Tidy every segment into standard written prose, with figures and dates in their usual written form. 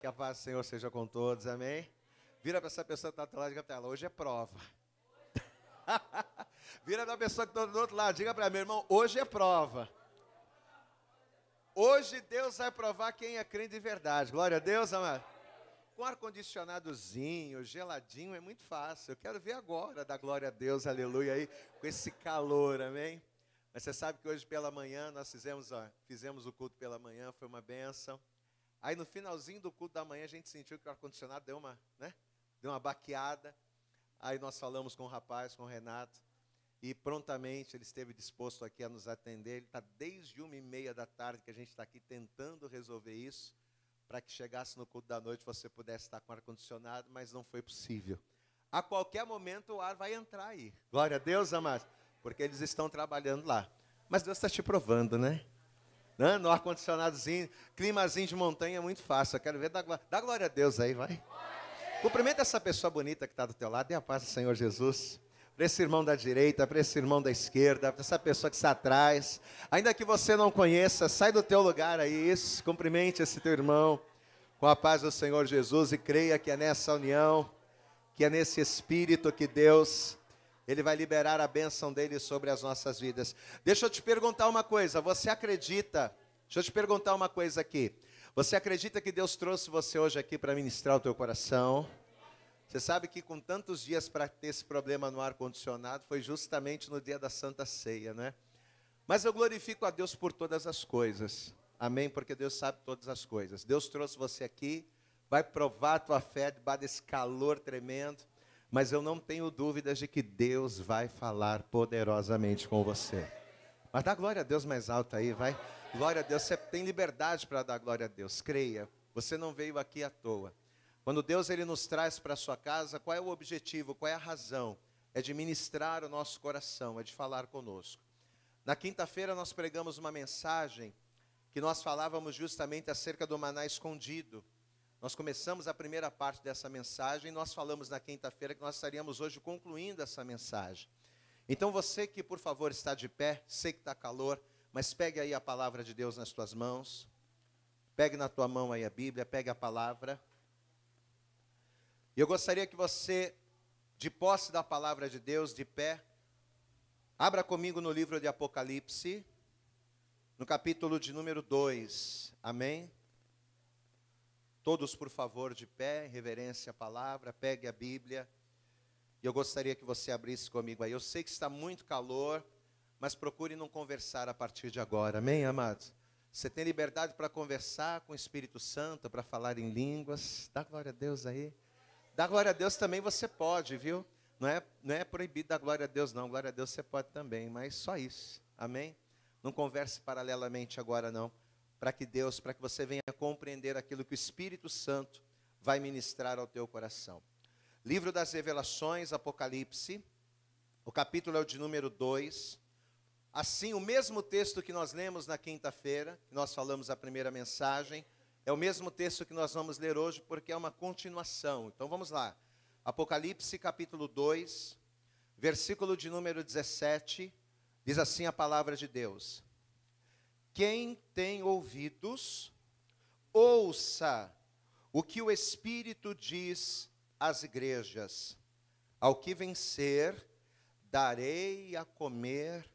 Que a paz do Senhor seja com todos, amém? Vira para essa pessoa que está do outro lado e diga para ela, hoje é prova. Vira para a pessoa que está do outro lado, diga para ela, meu irmão, hoje é prova. Hoje Deus vai provar quem é crente de verdade. Glória a Deus, amado. Com ar-condicionadozinho, geladinho, é muito fácil. Eu quero ver agora, dar glória a Deus, aleluia, aí, com esse calor, amém? Mas você sabe que hoje pela manhã nós fizemos o culto pela manhã, foi uma bênção. Aí no finalzinho do culto da manhã a gente sentiu que o ar-condicionado deu uma baqueada. Aí nós falamos com o rapaz, com o Renato, e prontamente ele esteve disposto aqui a nos atender. Ele está desde 1h30 da tarde que a gente está aqui tentando resolver isso, para que chegasse no culto da noite você pudesse estar com ar-condicionado, mas não foi possível. A qualquer momento o ar vai entrar aí. Glória a Deus, amados, porque eles estão trabalhando lá. Mas Deus está te provando, né? No ar-condicionadozinho, climazinho de montanha é muito fácil. Eu quero ver, dá glória a Deus aí, vai. Cumprimenta essa pessoa bonita que está do teu lado, dê a paz do Senhor Jesus. Para esse irmão da direita, para esse irmão da esquerda, para essa pessoa que está atrás. Ainda que você não conheça, sai do teu lugar aí, isso. Cumprimente esse teu irmão com a paz do Senhor Jesus e creia que é nessa união, que é nesse Espírito que Deus, Ele vai liberar a bênção dEle sobre as nossas vidas. Deixa eu te perguntar uma coisa, você acredita, deixa eu te perguntar uma coisa aqui. Você acredita que Deus trouxe você hoje aqui para ministrar o teu coração? Você sabe que com tantos dias para ter esse problema no ar-condicionado, foi justamente no dia da Santa Ceia, né? Mas eu glorifico a Deus por todas as coisas. Amém? Porque Deus sabe todas as coisas. Deus trouxe você aqui, vai provar a tua fé debaixo desse calor tremendo. Mas eu não tenho dúvidas de que Deus vai falar poderosamente com você. Mas dá glória a Deus mais alto aí, vai. Glória a Deus, você tem liberdade para dar glória a Deus. Creia, você não veio aqui à toa. Quando Deus Ele nos traz para a sua casa, qual é o objetivo, qual é a razão? É de ministrar o nosso coração, é de falar conosco. Na quinta-feira nós pregamos uma mensagem que nós falávamos justamente acerca do maná escondido. Nós começamos a primeira parte dessa mensagem e nós falamos na quinta-feira que nós estaríamos hoje concluindo essa mensagem. Então você que por favor está de pé, sei que está calor, mas pegue aí a palavra de Deus nas tuas mãos. Pegue na tua mão aí a Bíblia, pegue a palavra. E eu gostaria que você, de posse da palavra de Deus, de pé, abra comigo no livro de Apocalipse, no capítulo de número 2, amém? Todos, por favor, de pé, em reverência à palavra, pegue a Bíblia. E eu gostaria que você abrisse comigo aí. Eu sei que está muito calor, mas procure não conversar a partir de agora, amém, amados? Você tem liberdade para conversar com o Espírito Santo, para falar em línguas. Dá glória a Deus aí. Dá glória a Deus também você pode, viu? Não é proibido dar glória a Deus, não. Glória a Deus você pode também, mas só isso, amém? Não converse paralelamente agora, não. Para que você venha compreender aquilo que o Espírito Santo vai ministrar ao teu coração. Livro das Revelações, Apocalipse, o capítulo é o de número 2. Assim, o mesmo texto que nós lemos na quinta-feira, que nós falamos a primeira mensagem, é o mesmo texto que nós vamos ler hoje, porque é uma continuação. Então vamos lá. Apocalipse, capítulo 2, versículo de número 17, diz assim a palavra de Deus. Quem tem ouvidos, ouça o que o Espírito diz às igrejas. Ao que vencer, darei a comer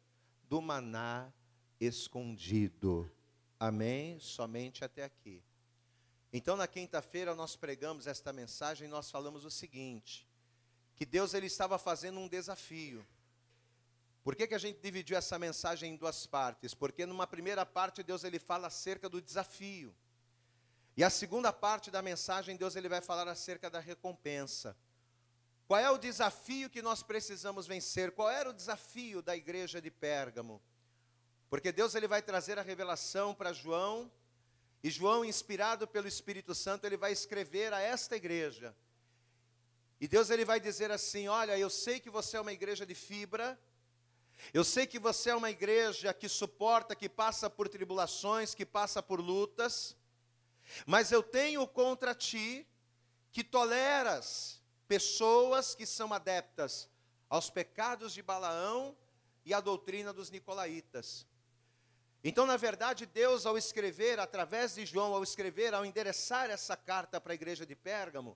do maná escondido. Amém? Somente até aqui. Então, na quinta-feira, nós pregamos esta mensagem e nós falamos o seguinte, que Deus ele estava fazendo um desafio. Por que a gente dividiu essa mensagem em duas partes? Porque numa primeira parte Deus ele fala acerca do desafio. E a segunda parte da mensagem Deus ele vai falar acerca da recompensa. Qual é o desafio que nós precisamos vencer? Qual era o desafio da igreja de Pérgamo? Porque Deus ele vai trazer a revelação para João. E João, inspirado pelo Espírito Santo, ele vai escrever a esta igreja. E Deus ele vai dizer assim, olha, eu sei que você é uma igreja de fibra. Eu sei que você é uma igreja que suporta, que passa por tribulações, que passa por lutas, mas eu tenho contra ti que toleras pessoas que são adeptas aos pecados de Balaão e à doutrina dos nicolaítas. Então, na verdade, Deus, ao escrever, através de João, ao endereçar essa carta para a igreja de Pérgamo,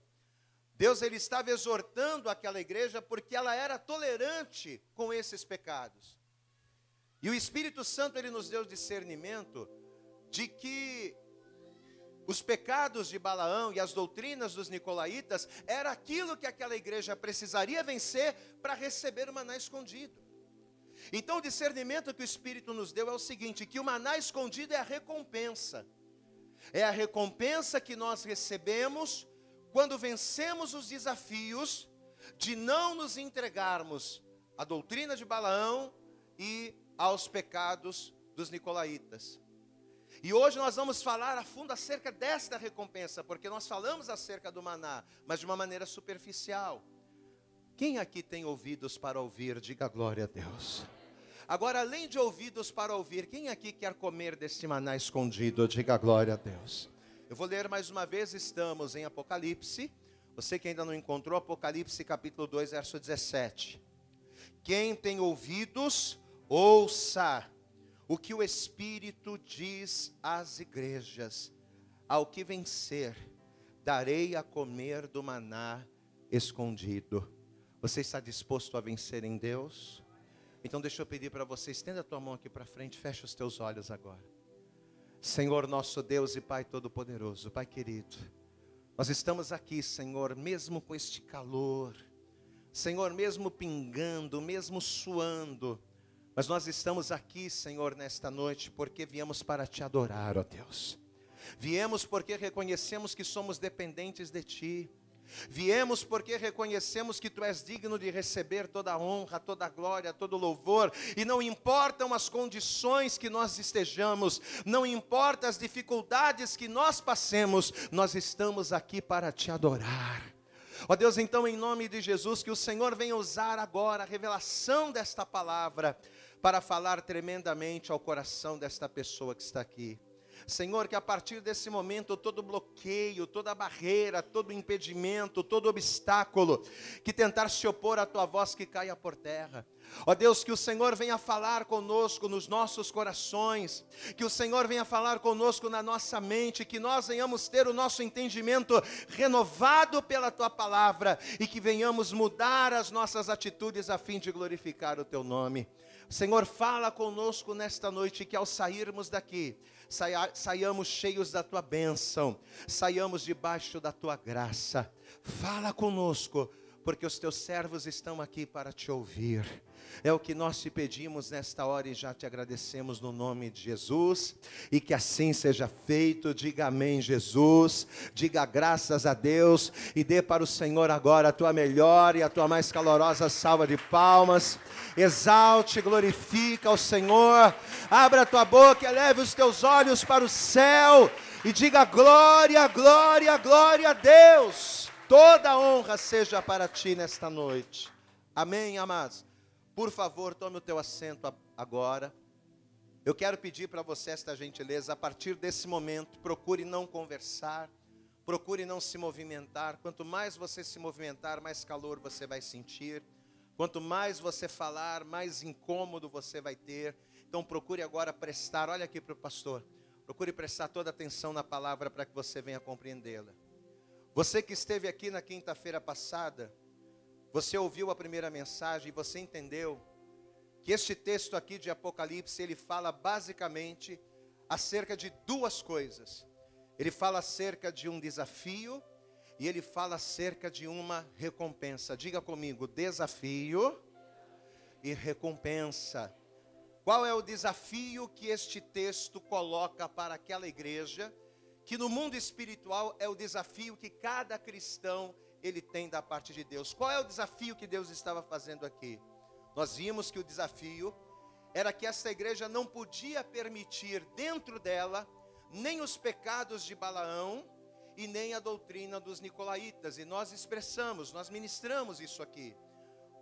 Deus ele estava exortando aquela igreja porque ela era tolerante com esses pecados. E o Espírito Santo ele nos deu discernimento de que os pecados de Balaão e as doutrinas dos nicolaítas era aquilo que aquela igreja precisaria vencer para receber o maná escondido. Então o discernimento que o Espírito nos deu é o seguinte, que o maná escondido é a recompensa. É a recompensa que nós recebemos quando vencemos os desafios de não nos entregarmos à doutrina de Balaão e aos pecados dos nicolaítas. E hoje nós vamos falar a fundo acerca desta recompensa, porque nós falamos acerca do maná, mas de uma maneira superficial. Quem aqui tem ouvidos para ouvir, diga glória a Deus. Agora, além de ouvidos para ouvir, quem aqui quer comer deste maná escondido, diga glória a Deus. Eu vou ler mais uma vez, estamos em Apocalipse. Você que ainda não encontrou, Apocalipse capítulo 2, verso 17. Quem tem ouvidos, ouça o que o Espírito diz às igrejas. Ao que vencer, darei a comer do maná escondido. Você está disposto a vencer em Deus? Então deixa eu pedir para você, estenda a tua mão aqui para frente, fecha os teus olhos agora. Senhor nosso Deus e Pai Todo-Poderoso, Pai querido, nós estamos aqui, Senhor, mesmo com este calor, Senhor, mesmo pingando, mesmo suando, mas nós estamos aqui, Senhor, nesta noite, porque viemos para te adorar, ó Deus. Viemos porque reconhecemos que somos dependentes de Ti. Viemos porque reconhecemos que Tu és digno de receber toda a honra, toda a glória, todo o louvor. E não importam as condições que nós estejamos, não importa as dificuldades que nós passemos, nós estamos aqui para Te adorar. Ó Deus, então em nome de Jesus, que o Senhor venha usar agora a revelação desta palavra para falar tremendamente ao coração desta pessoa que está aqui. Senhor, que a partir desse momento todo bloqueio, toda barreira, todo impedimento, todo obstáculo que tentar se opor à Tua voz que caia por terra. Ó Deus, que o Senhor venha falar conosco nos nossos corações, que o Senhor venha falar conosco na nossa mente, que nós venhamos ter o nosso entendimento renovado pela Tua palavra e que venhamos mudar as nossas atitudes a fim de glorificar o Teu nome. Senhor, fala conosco nesta noite, que ao sairmos daqui, saiamos cheios da Tua bênção, saiamos debaixo da Tua graça. Fala conosco, porque os Teus servos estão aqui para Te ouvir. É o que nós te pedimos nesta hora e já te agradecemos no nome de Jesus. E que assim seja feito. Diga amém, Jesus. Diga graças a Deus. E dê para o Senhor agora a tua melhor e a tua mais calorosa salva de palmas. Exalte, glorifica o Senhor. Abra a tua boca, eleve os teus olhos para o céu. E diga glória, glória, glória a Deus. Toda honra seja para ti nesta noite. Amém, amados. Por favor, tome o teu assento agora. Eu quero pedir para você esta gentileza. A partir desse momento, procure não conversar, procure não se movimentar. Quanto mais você se movimentar, mais calor você vai sentir. Quanto mais você falar, mais incômodo você vai ter. Então procure agora prestar, olha aqui para o pastor, procure prestar toda a atenção na palavra para que você venha compreendê-la. Você que esteve aqui na quinta-feira passada, você ouviu a primeira mensagem e você entendeu que este texto aqui de Apocalipse, ele fala basicamente acerca de duas coisas. Ele fala acerca de um desafio e ele fala acerca de uma recompensa. Diga comigo, desafio e recompensa. Qual é o desafio que este texto coloca para aquela igreja, que no mundo espiritual é o desafio que cada cristão ele tem da parte de Deus? Qual é o desafio que Deus estava fazendo aqui? Nós vimos que o desafio era que essa igreja não podia permitir dentro dela nem os pecados de Balaão e nem a doutrina dos nicolaítas. E nós expressamos, nós ministramos isso aqui.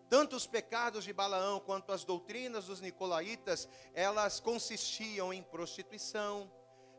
Tanto os pecados de Balaão quanto as doutrinas dos nicolaítas, elas consistiam em prostituição,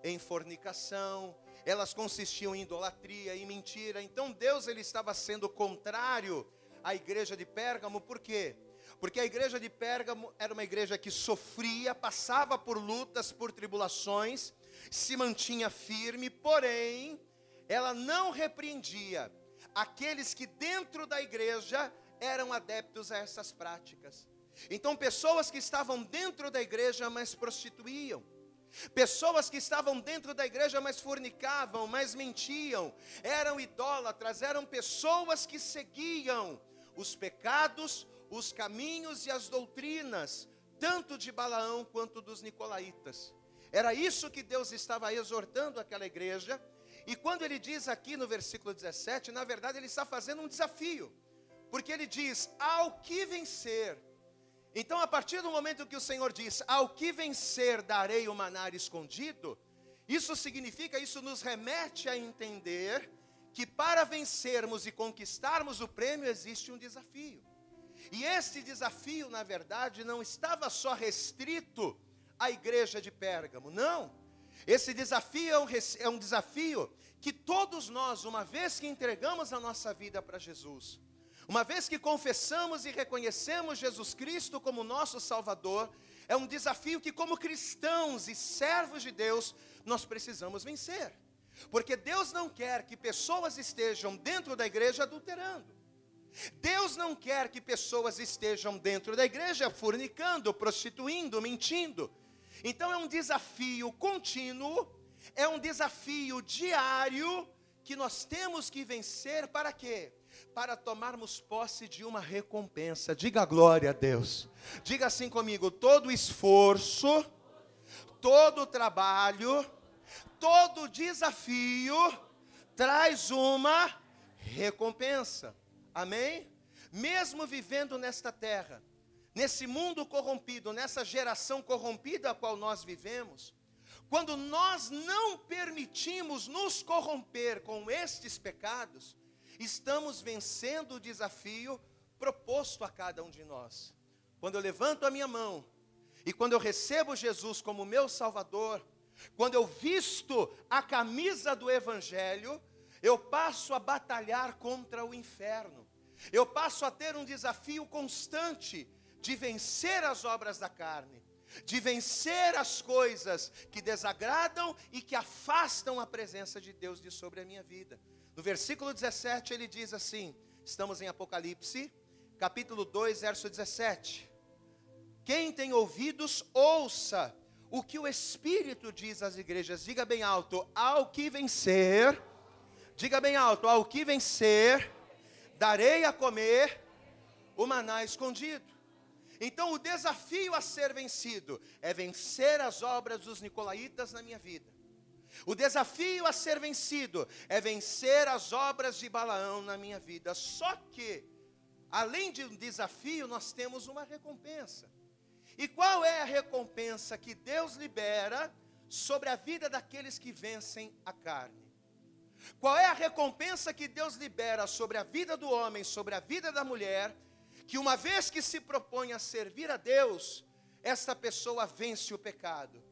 em fornicação, elas consistiam em idolatria, em mentira. Então Deus ele estava sendo contrário à igreja de Pérgamo. Por quê? Porque a igreja de Pérgamo era uma igreja que sofria, passava por lutas, por tribulações, se mantinha firme, porém, ela não repreendia aqueles que dentro da igreja eram adeptos a essas práticas. Então, pessoas que estavam dentro da igreja, mas prostituíam. Pessoas que estavam dentro da igreja, mas fornicavam, mas mentiam, eram idólatras, eram pessoas que seguiam os pecados, os caminhos e as doutrinas, tanto de Balaão quanto dos nicolaítas. Era isso que Deus estava exortando aquela igreja, e quando ele diz aqui no versículo 17, na verdade ele está fazendo um desafio, porque ele diz, ao que vencer. Então, a partir do momento que o Senhor diz, ao que vencer darei o maná escondido, isso significa, isso nos remete a entender que para vencermos e conquistarmos o prêmio existe um desafio. E este desafio, na verdade, não estava só restrito à igreja de Pérgamo, não. Esse desafio é um desafio que todos nós, uma vez que entregamos a nossa vida para Jesus, uma vez que confessamos e reconhecemos Jesus Cristo como nosso Salvador, é um desafio que como cristãos e servos de Deus, nós precisamos vencer. Porque Deus não quer que pessoas estejam dentro da igreja adulterando. Deus não quer que pessoas estejam dentro da igreja fornicando, prostituindo, mentindo. Então é um desafio contínuo, é um desafio diário que nós temos que vencer para quê? Para tomarmos posse de uma recompensa. Diga glória a Deus. Diga assim comigo, todo esforço, todo trabalho, todo desafio traz uma recompensa. Amém? Mesmo vivendo nesta terra, nesse mundo corrompido, nessa geração corrompida a qual nós vivemos, quando nós não permitimos nos corromper com estes pecados, estamos vencendo o desafio proposto a cada um de nós. Quando eu levanto a minha mão, e quando eu recebo Jesus como meu Salvador, quando eu visto a camisa do Evangelho, eu passo a batalhar contra o inferno. Eu passo a ter um desafio constante de vencer as obras da carne, de vencer as coisas que desagradam e que afastam a presença de Deus de sobre a minha vida. No versículo 17 ele diz assim, estamos em Apocalipse, capítulo 2, verso 17. Quem tem ouvidos, ouça o que o Espírito diz às igrejas. Diga bem alto, ao que vencer, diga bem alto, ao que vencer, darei a comer o maná escondido. Então o desafio a ser vencido é vencer as obras dos nicolaítas na minha vida. O desafio a ser vencido é vencer as obras de Balaão na minha vida. Só que, além de um desafio, nós temos uma recompensa. E qual é a recompensa que Deus libera sobre a vida daqueles que vencem a carne? Qual é a recompensa que Deus libera sobre a vida do homem, sobre a vida da mulher, que uma vez que se propõe a servir a Deus, esta pessoa vence o pecado?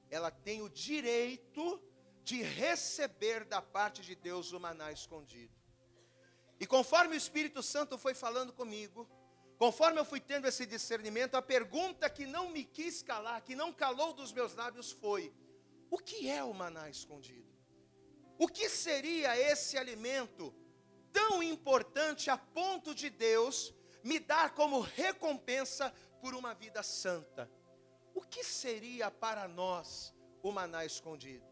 Ela tem o direito de receber da parte de Deus o maná escondido. E conforme o Espírito Santo foi falando comigo, conforme eu fui tendo esse discernimento, a pergunta que não me quis calar, que não calou dos meus lábios foi: o que é o maná escondido? O que seria esse alimento tão importante a ponto de Deus me dar como recompensa por uma vida santa? O que seria para nós o maná escondido?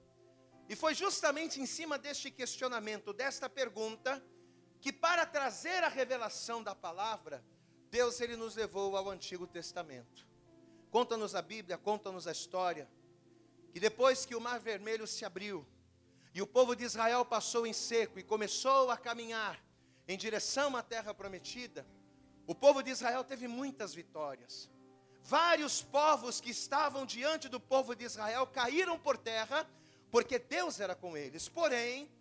E foi justamente em cima deste questionamento, desta pergunta, que para trazer a revelação da palavra, Deus ele nos levou ao Antigo Testamento. Conta-nos a Bíblia, conta-nos a história, que depois que o Mar Vermelho se abriu, e o povo de Israel passou em seco e começou a caminhar em direção à terra prometida, o povo de Israel teve muitas vitórias. Vários povos que estavam diante do povo de Israel caíram por terra, porque Deus era com eles. Porém,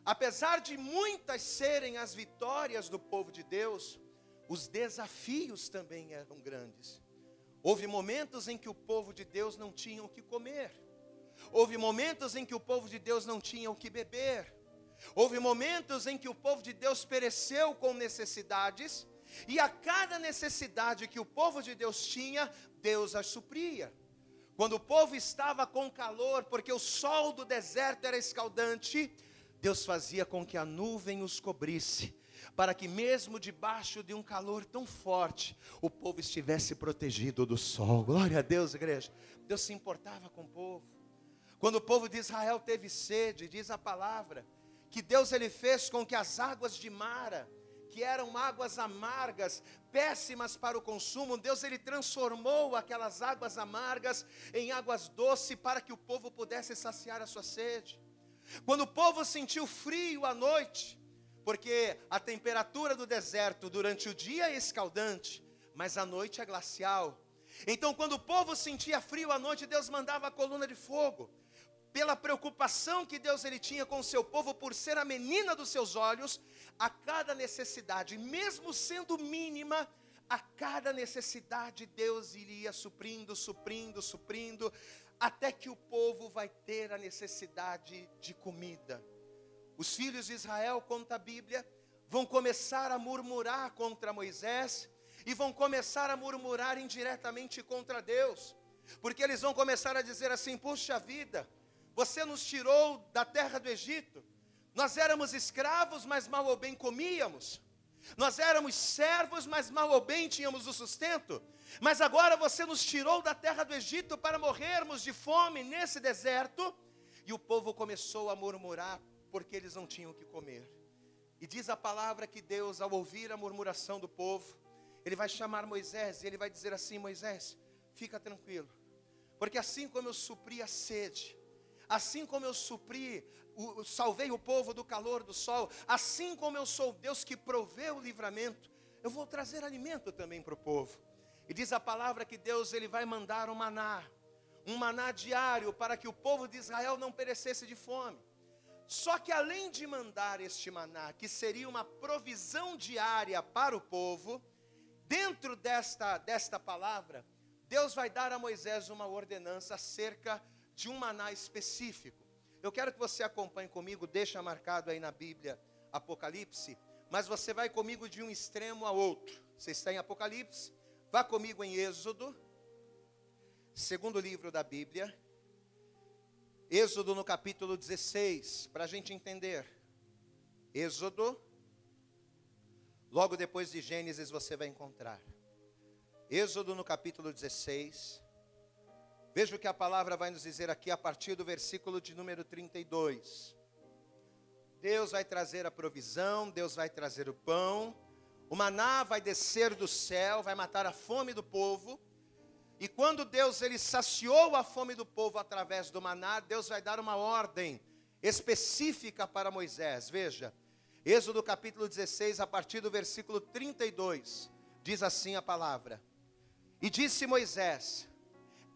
apesar de muitas serem as vitórias do povo de Deus, os desafios também eram grandes. Houve momentos em que o povo de Deus não tinha o que comer. Houve momentos em que o povo de Deus não tinha o que beber. Houve momentos em que o povo de Deus pereceu com necessidades. E a cada necessidade que o povo de Deus tinha, Deus as supria. Quando o povo estava com calor, porque o sol do deserto era escaldante, Deus fazia com que a nuvem os cobrisse, para que mesmo debaixo de um calor tão forte, o povo estivesse protegido do sol. Glória a Deus, igreja. Deus se importava com o povo. Quando o povo de Israel teve sede, diz a palavra, que Deus ele fez com que as águas de Mara, que eram águas amargas, péssimas para o consumo, Deus ele transformou aquelas águas amargas em águas doces para que o povo pudesse saciar a sua sede. Quando o povo sentiu frio à noite, porque a temperatura do deserto durante o dia é escaldante, mas à noite é glacial. Então quando o povo sentia frio à noite, Deus mandava a coluna de fogo. Pela preocupação que Deus ele tinha com o seu povo, por ser a menina dos seus olhos, a cada necessidade, mesmo sendo mínima, a cada necessidade Deus iria suprindo, até que o povo vai ter a necessidade de comida. Os filhos de Israel, conta a Bíblia, vão começar a murmurar contra Moisés, e vão começar a murmurar indiretamente contra Deus, porque eles vão começar a dizer assim: puxa vida, você nos tirou da terra do Egito, nós éramos escravos, mas mal ou bem comíamos, nós éramos servos, mas mal ou bem tínhamos o sustento, mas agora você nos tirou da terra do Egito para morrermos de fome nesse deserto. E o povo começou a murmurar, porque eles não tinham o que comer. E diz a palavra que Deus, ao ouvir a murmuração do povo, ele vai chamar Moisés, e ele vai dizer assim: Moisés, fica tranquilo, porque assim como eu supri a sede, assim como eu salvei o povo do calor do sol, assim como eu sou Deus que proveu o livramento, eu vou trazer alimento também para o povo. E diz a palavra que Deus ele vai mandar um maná diário, para que o povo de Israel não perecesse de fome. Só que além de mandar este maná, que seria uma provisão diária para o povo, dentro desta palavra, Deus vai dar a Moisés uma ordenança acerca de um maná específico. Eu quero que você acompanhe comigo, deixa marcado aí na Bíblia Apocalipse, mas você vai comigo de um extremo a outro. Você está em Apocalipse, vá comigo em Êxodo, segundo livro da Bíblia, Êxodo no capítulo 16, para a gente entender. Êxodo, logo depois de Gênesis você vai encontrar. Êxodo no capítulo 16, veja o que a palavra vai nos dizer aqui a partir do versículo de número 32. Deus vai trazer a provisão, Deus vai trazer o pão, o maná vai descer do céu, vai matar a fome do povo. E quando Deus ele saciou a fome do povo através do maná, Deus vai dar uma ordem específica para Moisés. Veja, Êxodo capítulo 16, a partir do versículo 32, diz assim a palavra: E disse Moisés: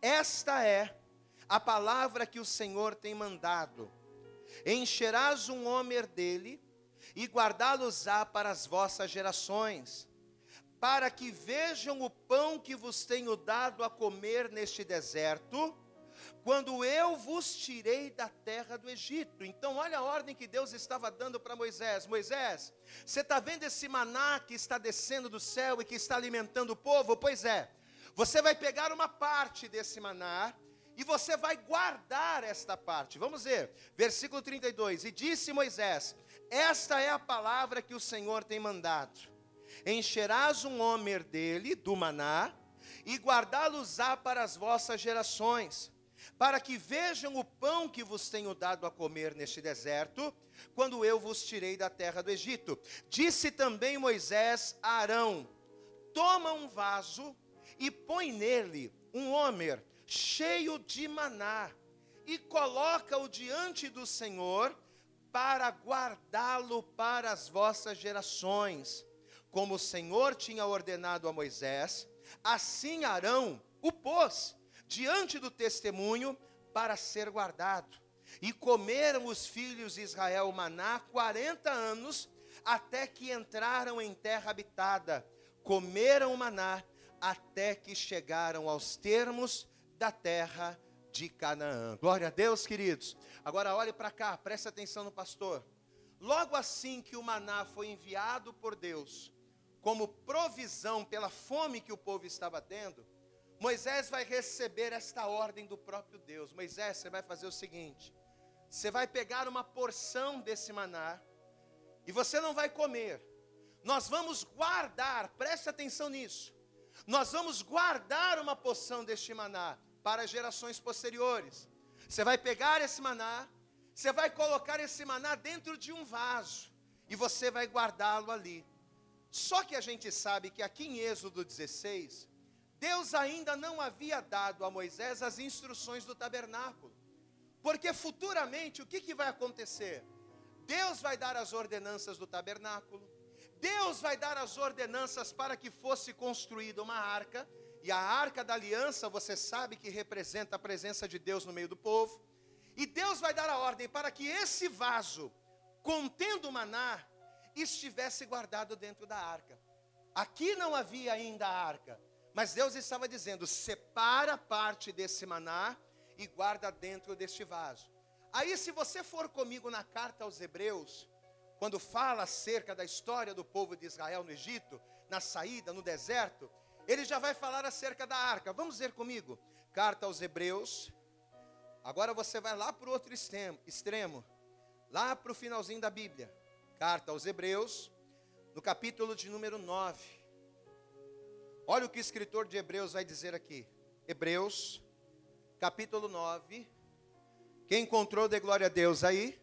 Esta é a palavra que o Senhor tem mandado. Encherás um homer dele e guardá-los-á para as vossas gerações, para que vejam o pão que vos tenho dado a comer neste deserto, quando eu vos tirei da terra do Egito. Então olha a ordem que Deus estava dando para Moisés. Moisés, você está vendo esse maná que está descendo do céu e que está alimentando o povo? Pois é, você vai pegar uma parte desse maná e você vai guardar esta parte. Vamos ver, versículo 32. E disse Moisés: Esta é a palavra que o Senhor tem mandado. Encherás um homer dele, do maná, e guardá-los-á para as vossas gerações, para que vejam o pão que vos tenho dado a comer neste deserto, quando eu vos tirei da terra do Egito. Disse também Moisés a Arão: Toma um vaso e põe nele um homer cheio de maná, e coloca-o diante do Senhor, para guardá-lo para as vossas gerações. Como o Senhor tinha ordenado a Moisés, assim Arão o pôs diante do testemunho para ser guardado. E comeram os filhos de Israel o maná 40 anos, até que entraram em terra habitada. Comeram o maná até que chegaram aos termos da terra de Canaã. Glória a Deus, queridos. Agora olhe para cá, preste atenção no pastor. Logo assim que o maná foi enviado por Deus, como provisão pela fome que o povo estava tendo, Moisés vai receber esta ordem do próprio Deus. Moisés, você vai fazer o seguinte: você vai pegar uma porção desse maná e você não vai comer. Nós vamos guardar, preste atenção nisso. Nós vamos guardar uma porção deste maná para gerações posteriores. Você vai pegar esse maná, você vai colocar esse maná dentro de um vaso e você vai guardá-lo ali. Só que a gente sabe que aqui em Êxodo 16, Deus ainda não havia dado a Moisés as instruções do tabernáculo. Porque futuramente, o que vai acontecer? Deus vai dar as ordenanças do tabernáculo. Deus vai dar as ordenanças para que fosse construída uma arca. E a arca da aliança, você sabe que representa a presença de Deus no meio do povo. E Deus vai dar a ordem para que esse vaso, contendo maná, estivesse guardado dentro da arca. Aqui não havia ainda a arca, mas Deus estava dizendo: separa parte desse maná e guarda dentro deste vaso. Aí, se você for comigo na carta aos Hebreus, quando fala acerca da história do povo de Israel no Egito, na saída, no deserto, ele já vai falar acerca da arca. Vamos ver comigo, carta aos Hebreus. Agora você vai lá para o outro extremo, lá para o finalzinho da Bíblia. Carta aos Hebreus, no capítulo de número 9. Olha o que o escritor de Hebreus vai dizer aqui. Hebreus, capítulo 9. Quem encontrou, dê glória a Deus aí.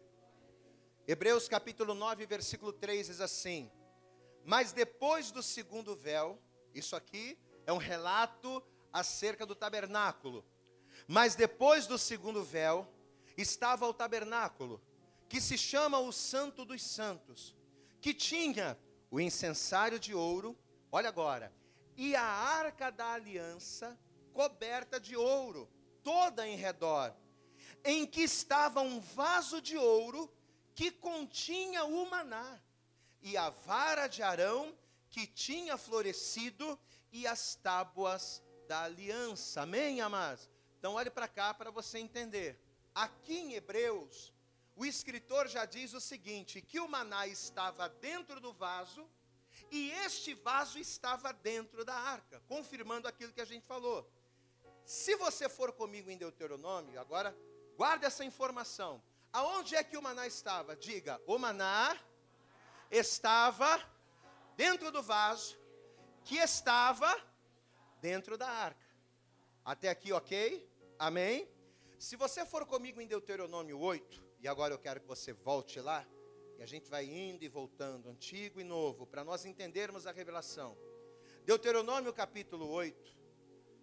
Hebreus capítulo 9, versículo 3 diz assim: mas depois do segundo véu, isso aqui é um relato acerca do tabernáculo. Mas depois do segundo véu, estava o tabernáculo, que se chama o Santo dos Santos, que tinha o incensário de ouro, olha agora, e a arca da aliança coberta de ouro, toda em redor, em que estava um vaso de ouro que continha o maná, e a vara de Arão que tinha florescido, e as tábuas da aliança. Amém, amados? Então olhe para cá para você entender. Aqui em Hebreus, o escritor já diz o seguinte, que o maná estava dentro do vaso, e este vaso estava dentro da arca, confirmando aquilo que a gente falou. Se você for comigo em Deuteronômio, agora guarda essa informação. Aonde é que o maná estava? Diga, o maná estava dentro do vaso, que estava dentro da arca. Até aqui, ok? Amém? Se você for comigo em Deuteronômio 8, e agora eu quero que você volte lá, e a gente vai indo e voltando, antigo e novo, para nós entendermos a revelação. Deuteronômio capítulo 8,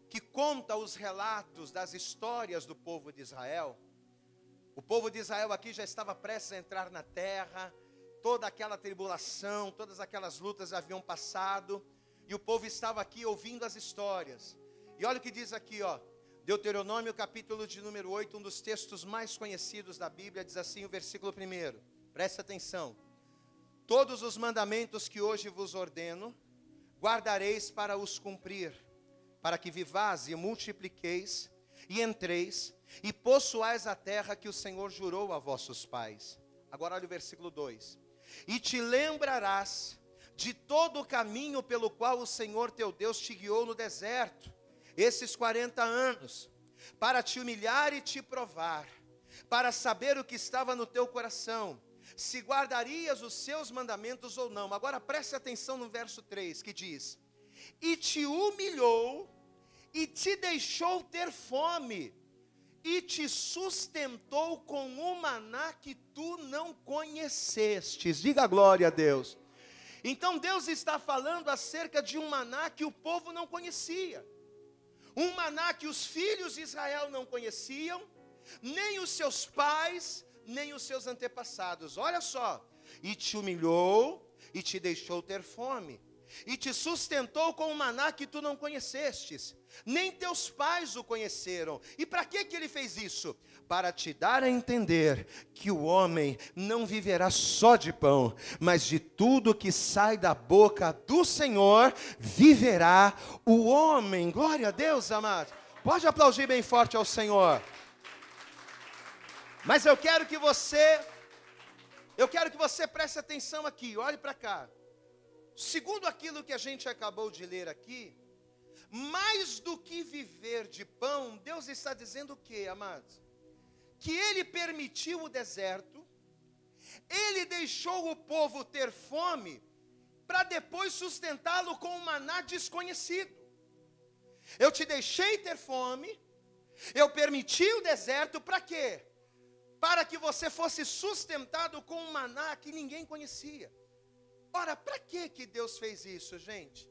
que conta os relatos das histórias do povo de Israel. O povo de Israel aqui já estava prestes a entrar na terra, toda aquela tribulação, todas aquelas lutas haviam passado, e o povo estava aqui ouvindo as histórias. E olha o que diz aqui, ó, Deuteronômio capítulo de número 8, um dos textos mais conhecidos da Bíblia, diz assim o versículo 1, presta atenção: todos os mandamentos que hoje vos ordeno, guardareis para os cumprir, para que vivais e multipliqueis, e entreis, e possuais a terra que o Senhor jurou a vossos pais. Agora olha o versículo 2: e te lembrarás de todo o caminho pelo qual o Senhor teu Deus te guiou no deserto, esses 40 anos, para te humilhar e te provar, para saber o que estava no teu coração, se guardarias os seus mandamentos ou não. Agora preste atenção no verso 3, que diz: e te humilhou, e te deixou ter fome, e te sustentou com um maná que tu não conhecestes. Diga glória a Deus. Então Deus está falando acerca de um maná que o povo não conhecia. Um maná que os filhos de Israel não conheciam, nem os seus pais, nem os seus antepassados. Olha só: e te humilhou, e te deixou ter fome, e te sustentou com um maná que tu não conhecestes, nem teus pais o conheceram. E para que ele fez isso? Para te dar a entender que o homem não viverá só de pão, mas de tudo que sai da boca do Senhor viverá o homem. Glória a Deus, amados. Pode aplaudir bem forte ao Senhor. Mas eu quero que você preste atenção aqui, olhe para cá. segundo aquilo que a gente acabou de ler aqui, mais do que viver de pão, Deus está dizendo o quê, amados? Que Ele permitiu o deserto, Ele deixou o povo ter fome, para depois sustentá-lo com um maná desconhecido. Eu te deixei ter fome, eu permiti o deserto, para quê? Para que você fosse sustentado com um maná que ninguém conhecia. Ora, para que Deus fez isso, gente?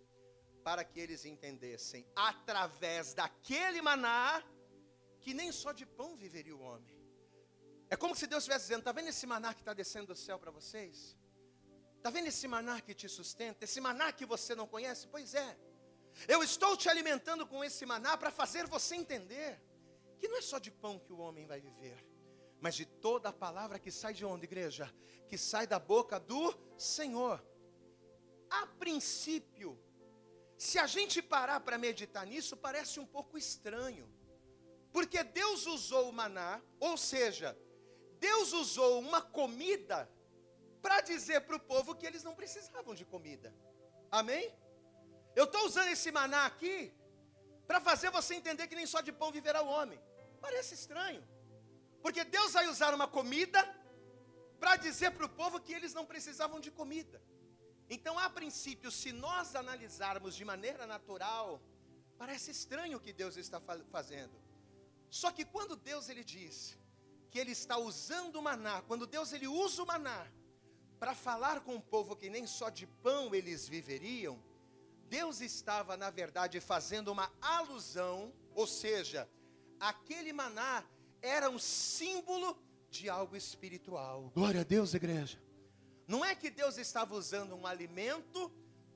Para que eles entendessem, através daquele maná, que nem só de pão viveria o homem. É como se Deus estivesse dizendo, está vendo esse maná que está descendo do céu para vocês? Está vendo esse maná que te sustenta? Esse maná que você não conhece? Pois é. Eu estou te alimentando com esse maná para fazer você entender que não é só de pão que o homem vai viver, mas de toda a palavra que sai de onde, igreja? Que sai da boca do Senhor. A princípio, se a gente parar para meditar nisso, parece um pouco estranho. Porque Deus usou o maná, ou seja, Deus usou uma comida para dizer para o povo que eles não precisavam de comida. Amém? Eu estou usando esse maná aqui para fazer você entender que nem só de pão viverá o homem. Parece estranho. Porque Deus vai usar uma comida para dizer para o povo que eles não precisavam de comida. Então, a princípio, se nós analisarmos de maneira natural, parece estranho o que Deus está fazendo. Só que quando Deus ele diz que Ele está usando o maná, quando Deus ele usa o maná para falar com o povo que nem só de pão eles viveriam, Deus estava, na verdade, fazendo uma alusão, ou seja, aquele maná era um símbolo de algo espiritual. Glória a Deus, igreja. Não é que Deus estava usando um alimento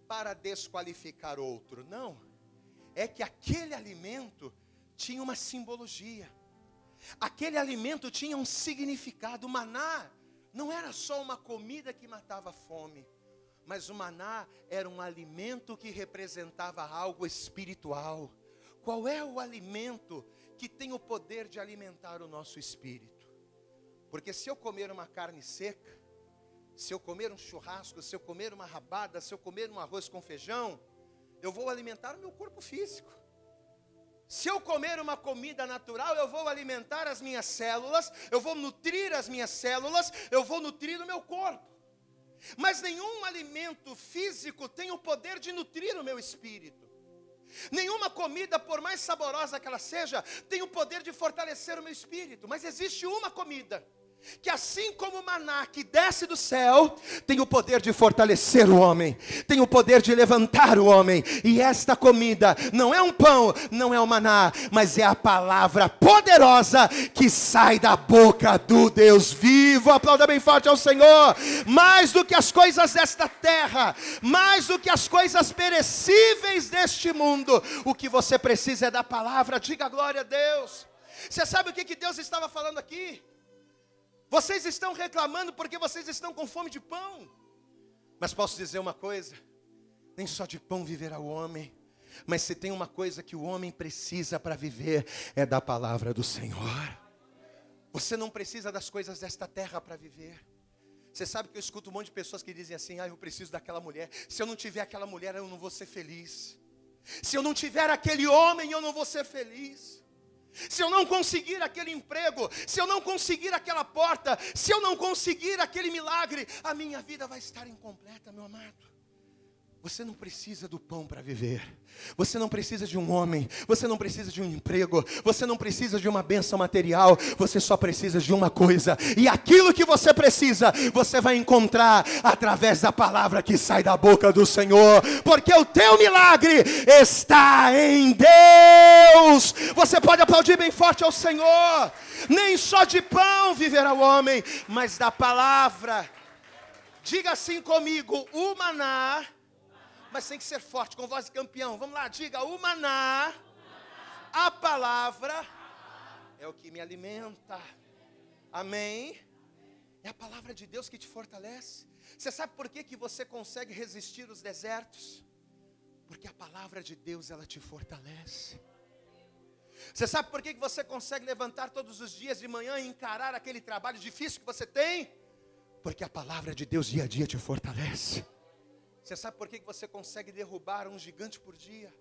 para desqualificar outro, não. É que aquele alimento tinha uma simbologia. Aquele alimento tinha um significado. O maná não era só uma comida que matava a fome, mas o maná era um alimento que representava algo espiritual. Qual é o alimento que tem o poder de alimentar o nosso espírito? Porque se eu comer uma carne seca, se eu comer um churrasco, se eu comer uma rabada, se eu comer um arroz com feijão, eu vou alimentar o meu corpo físico. Se eu comer uma comida natural, eu vou alimentar as minhas células, eu vou nutrir as minhas células, eu vou nutrir o meu corpo. Mas nenhum alimento físico tem o poder de nutrir o meu espírito. Nenhuma comida, por mais saborosa que ela seja, tem o poder de fortalecer o meu espírito. Mas existe uma comida que, assim como o maná que desce do céu, tem o poder de fortalecer o homem, tem o poder de levantar o homem. E esta comida não é um pão, não é um maná, mas é a palavra poderosa que sai da boca do Deus vivo. Aplauda bem forte ao Senhor. Mais do que as coisas desta terra, mais do que as coisas perecíveis deste mundo, o que você precisa é da palavra. Diga glória a Deus. Você sabe o que Deus estava falando aqui? Vocês estão reclamando porque vocês estão com fome de pão. Mas posso dizer uma coisa: nem só de pão viverá o homem, mas se tem uma coisa que o homem precisa para viver, é da palavra do Senhor. Você não precisa das coisas desta terra para viver. Você sabe que eu escuto um monte de pessoas que dizem assim: eu preciso daquela mulher. Se eu não tiver aquela mulher, eu não vou ser feliz. Se eu não tiver aquele homem, eu não vou ser feliz. Se eu não conseguir aquele emprego, se eu não conseguir aquela porta, se eu não conseguir aquele milagre, a minha vida vai estar incompleta, meu amado. Você não precisa do pão para viver. Você não precisa de um homem. Você não precisa de um emprego. Você não precisa de uma bênção material. Você só precisa de uma coisa. E aquilo que você precisa, você vai encontrar através da palavra que sai da boca do Senhor. Porque o teu milagre está em Deus. Você pode aplaudir bem forte ao Senhor. Nem só de pão viverá o homem, mas da palavra. Diga assim comigo: o maná. Mas tem que ser forte, com voz de campeão. Vamos lá, diga: o maná, a palavra, é o que me alimenta. Amém? É a palavra de Deus que te fortalece. Você sabe por que você consegue resistir os desertos? Porque a palavra de Deus, ela te fortalece. Você sabe por que você consegue levantar todos os dias de manhã e encarar aquele trabalho difícil que você tem? Porque a palavra de Deus dia a dia te fortalece. Você sabe por que você consegue derrubar um gigante por dia?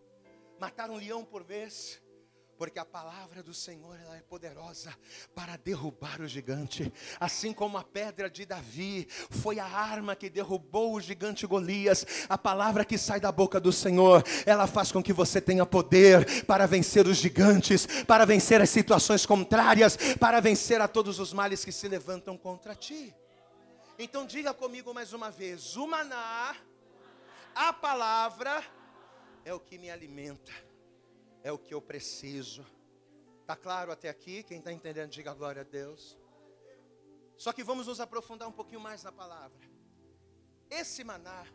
Matar um leão por vez? Porque a palavra do Senhor, ela é poderosa para derrubar o gigante. Assim como a pedra de Davi foi a arma que derrubou o gigante Golias, a palavra que sai da boca do Senhor, ela faz com que você tenha poder para vencer os gigantes, para vencer as situações contrárias, para vencer a todos os males que se levantam contra ti. Então diga comigo mais uma vez: o maná, a palavra, é o que me alimenta. É o que eu preciso. Está claro até aqui? Quem está entendendo, diga glória a Deus. Só que vamos nos aprofundar um pouquinho mais na palavra. Esse maná,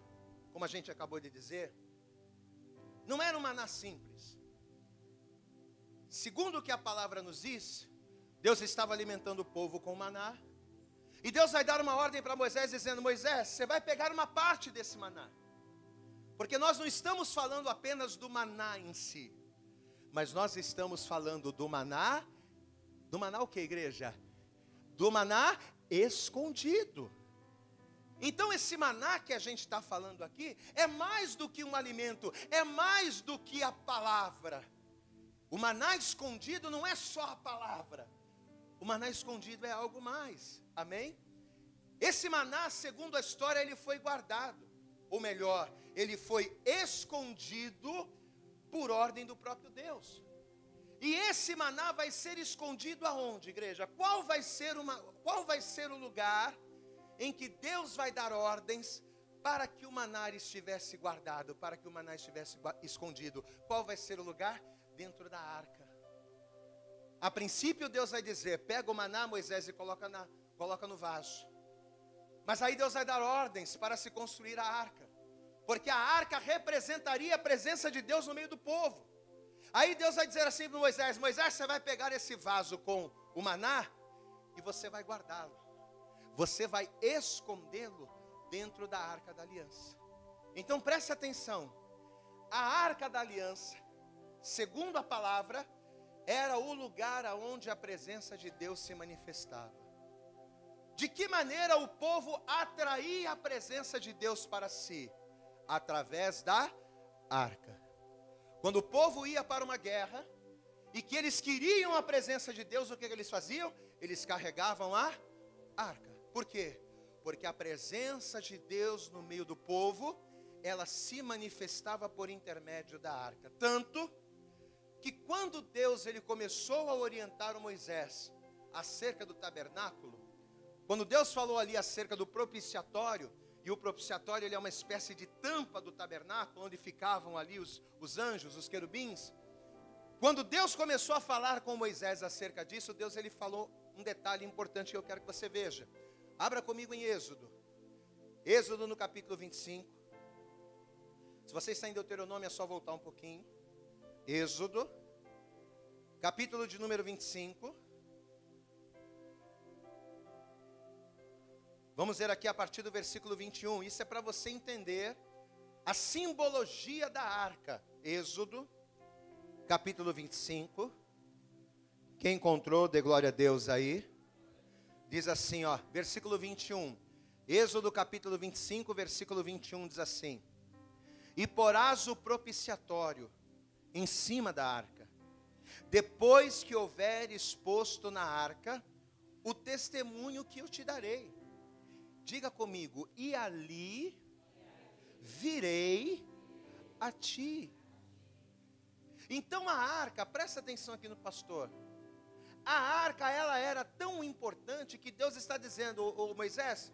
como a gente acabou de dizer, não era um maná simples. Segundo o que a palavra nos diz, Deus estava alimentando o povo com maná. E Deus vai dar uma ordem para Moisés, dizendo: Moisés, você vai pegar uma parte desse maná. Porque nós não estamos falando apenas do maná em si, mas nós estamos falando do maná o que, igreja? Do maná escondido. Então esse maná que a gente está falando aqui, é mais do que um alimento, é mais do que a palavra. O maná escondido não é só a palavra, o maná escondido é algo mais, amém? Esse maná, segundo a história, ele foi guardado, ou melhor, ele foi escondido por ordem do próprio Deus. E esse maná vai ser escondido aonde, igreja? Qual vai ser o lugar em que Deus vai dar ordens para que o maná estivesse guardado, para que o maná estivesse escondido? Qual vai ser o lugar? Dentro da arca. A princípio Deus vai dizer: pega o maná, Moisés, e coloca no vaso. Mas aí Deus vai dar ordens para se construir a arca, porque a arca representaria a presença de Deus no meio do povo. Aí Deus vai dizer assim para Moisés: Moisés, você vai pegar esse vaso com o maná e você vai guardá-lo. Você vai escondê-lo dentro da arca da aliança. Então preste atenção. A arca da aliança, segundo a palavra, era o lugar onde a presença de Deus se manifestava. De que maneira o povo atraía a presença de Deus para si? Através da arca. Quando o povo ia para uma guerra e que eles queriam a presença de Deus, o que eles faziam? Eles carregavam a arca. Por quê? Porque a presença de Deus no meio do povo, ela se manifestava por intermédio da arca. Tanto que quando Deus ele começou a orientar o Moisés acerca do tabernáculo, quando Deus falou ali acerca do propiciatório, e o propiciatório ele é uma espécie de tampa do tabernáculo, onde ficavam ali os anjos, os querubins. Quando Deus começou a falar com Moisés acerca disso, Deus ele falou um detalhe importante que eu quero que você veja. Abra comigo em Êxodo. Êxodo no capítulo 25. Se você está em Deuteronômio, é só voltar um pouquinho. Êxodo, capítulo de número 25. Vamos ver aqui a partir do versículo 21. Isso é para você entender a simbologia da arca. Êxodo, capítulo 25. Quem encontrou, dê glória a Deus aí. Diz assim, ó, versículo 21. Êxodo, capítulo 25, versículo 21, diz assim: E porás o propiciatório em cima da arca, depois que houveres posto na arca o testemunho que eu te darei. Diga comigo: e ali virei a ti. Então a arca, presta atenção aqui no pastor. A arca, ela era tão importante que Deus está dizendo: ô Moisés,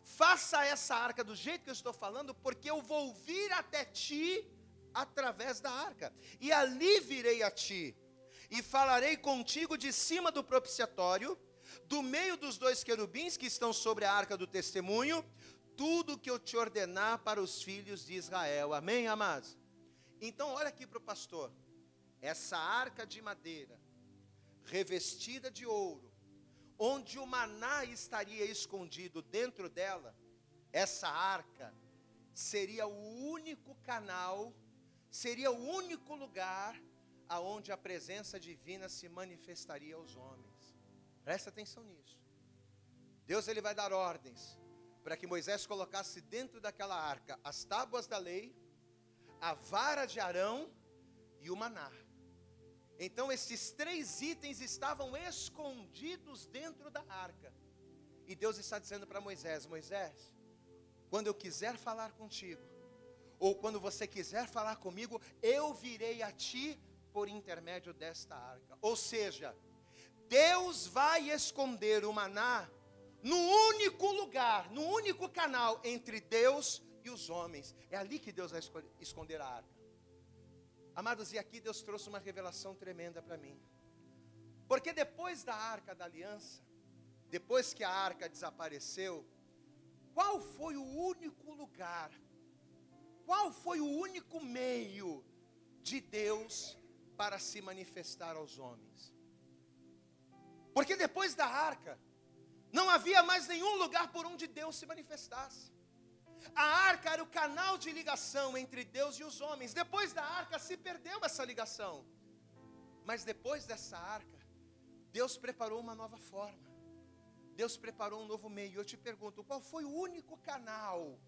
faça essa arca do jeito que eu estou falando, porque eu vou vir até ti através da arca. E ali virei a ti, e falarei contigo de cima do propiciatório, do meio dos dois querubins que estão sobre a arca do testemunho, tudo que eu te ordenar para os filhos de Israel. Amém, amados? Então olha aqui para o pastor. Essa arca de madeira, revestida de ouro, onde o maná estaria escondido dentro dela, essa arca seria o único canal, seria o único lugar aonde a presença divina se manifestaria aos homens. Presta atenção nisso. Deus ele vai dar ordens para que Moisés colocasse dentro daquela arca as tábuas da lei, a vara de Arão e o maná. Então esses 3 itens estavam escondidos dentro da arca. E Deus está dizendo para Moisés: Moisés, quando eu quiser falar contigo, ou quando você quiser falar comigo, eu virei a ti por intermédio desta arca. Ou seja, Deus vai esconder o maná no único lugar, no único canal entre Deus e os homens. É ali que Deus vai esconder a arca. Amados, e aqui Deus trouxe uma revelação tremenda para mim. Porque depois da arca da aliança, depois que a arca desapareceu, qual foi o único lugar, qual foi o único meio de Deus para se manifestar aos homens? Porque depois da arca, não havia mais nenhum lugar por onde Deus se manifestasse. A arca era o canal de ligação entre Deus e os homens. Depois da arca se perdeu essa ligação. Mas depois dessa arca, Deus preparou uma nova forma. Deus preparou um novo meio. Eu te pergunto, qual foi o único canal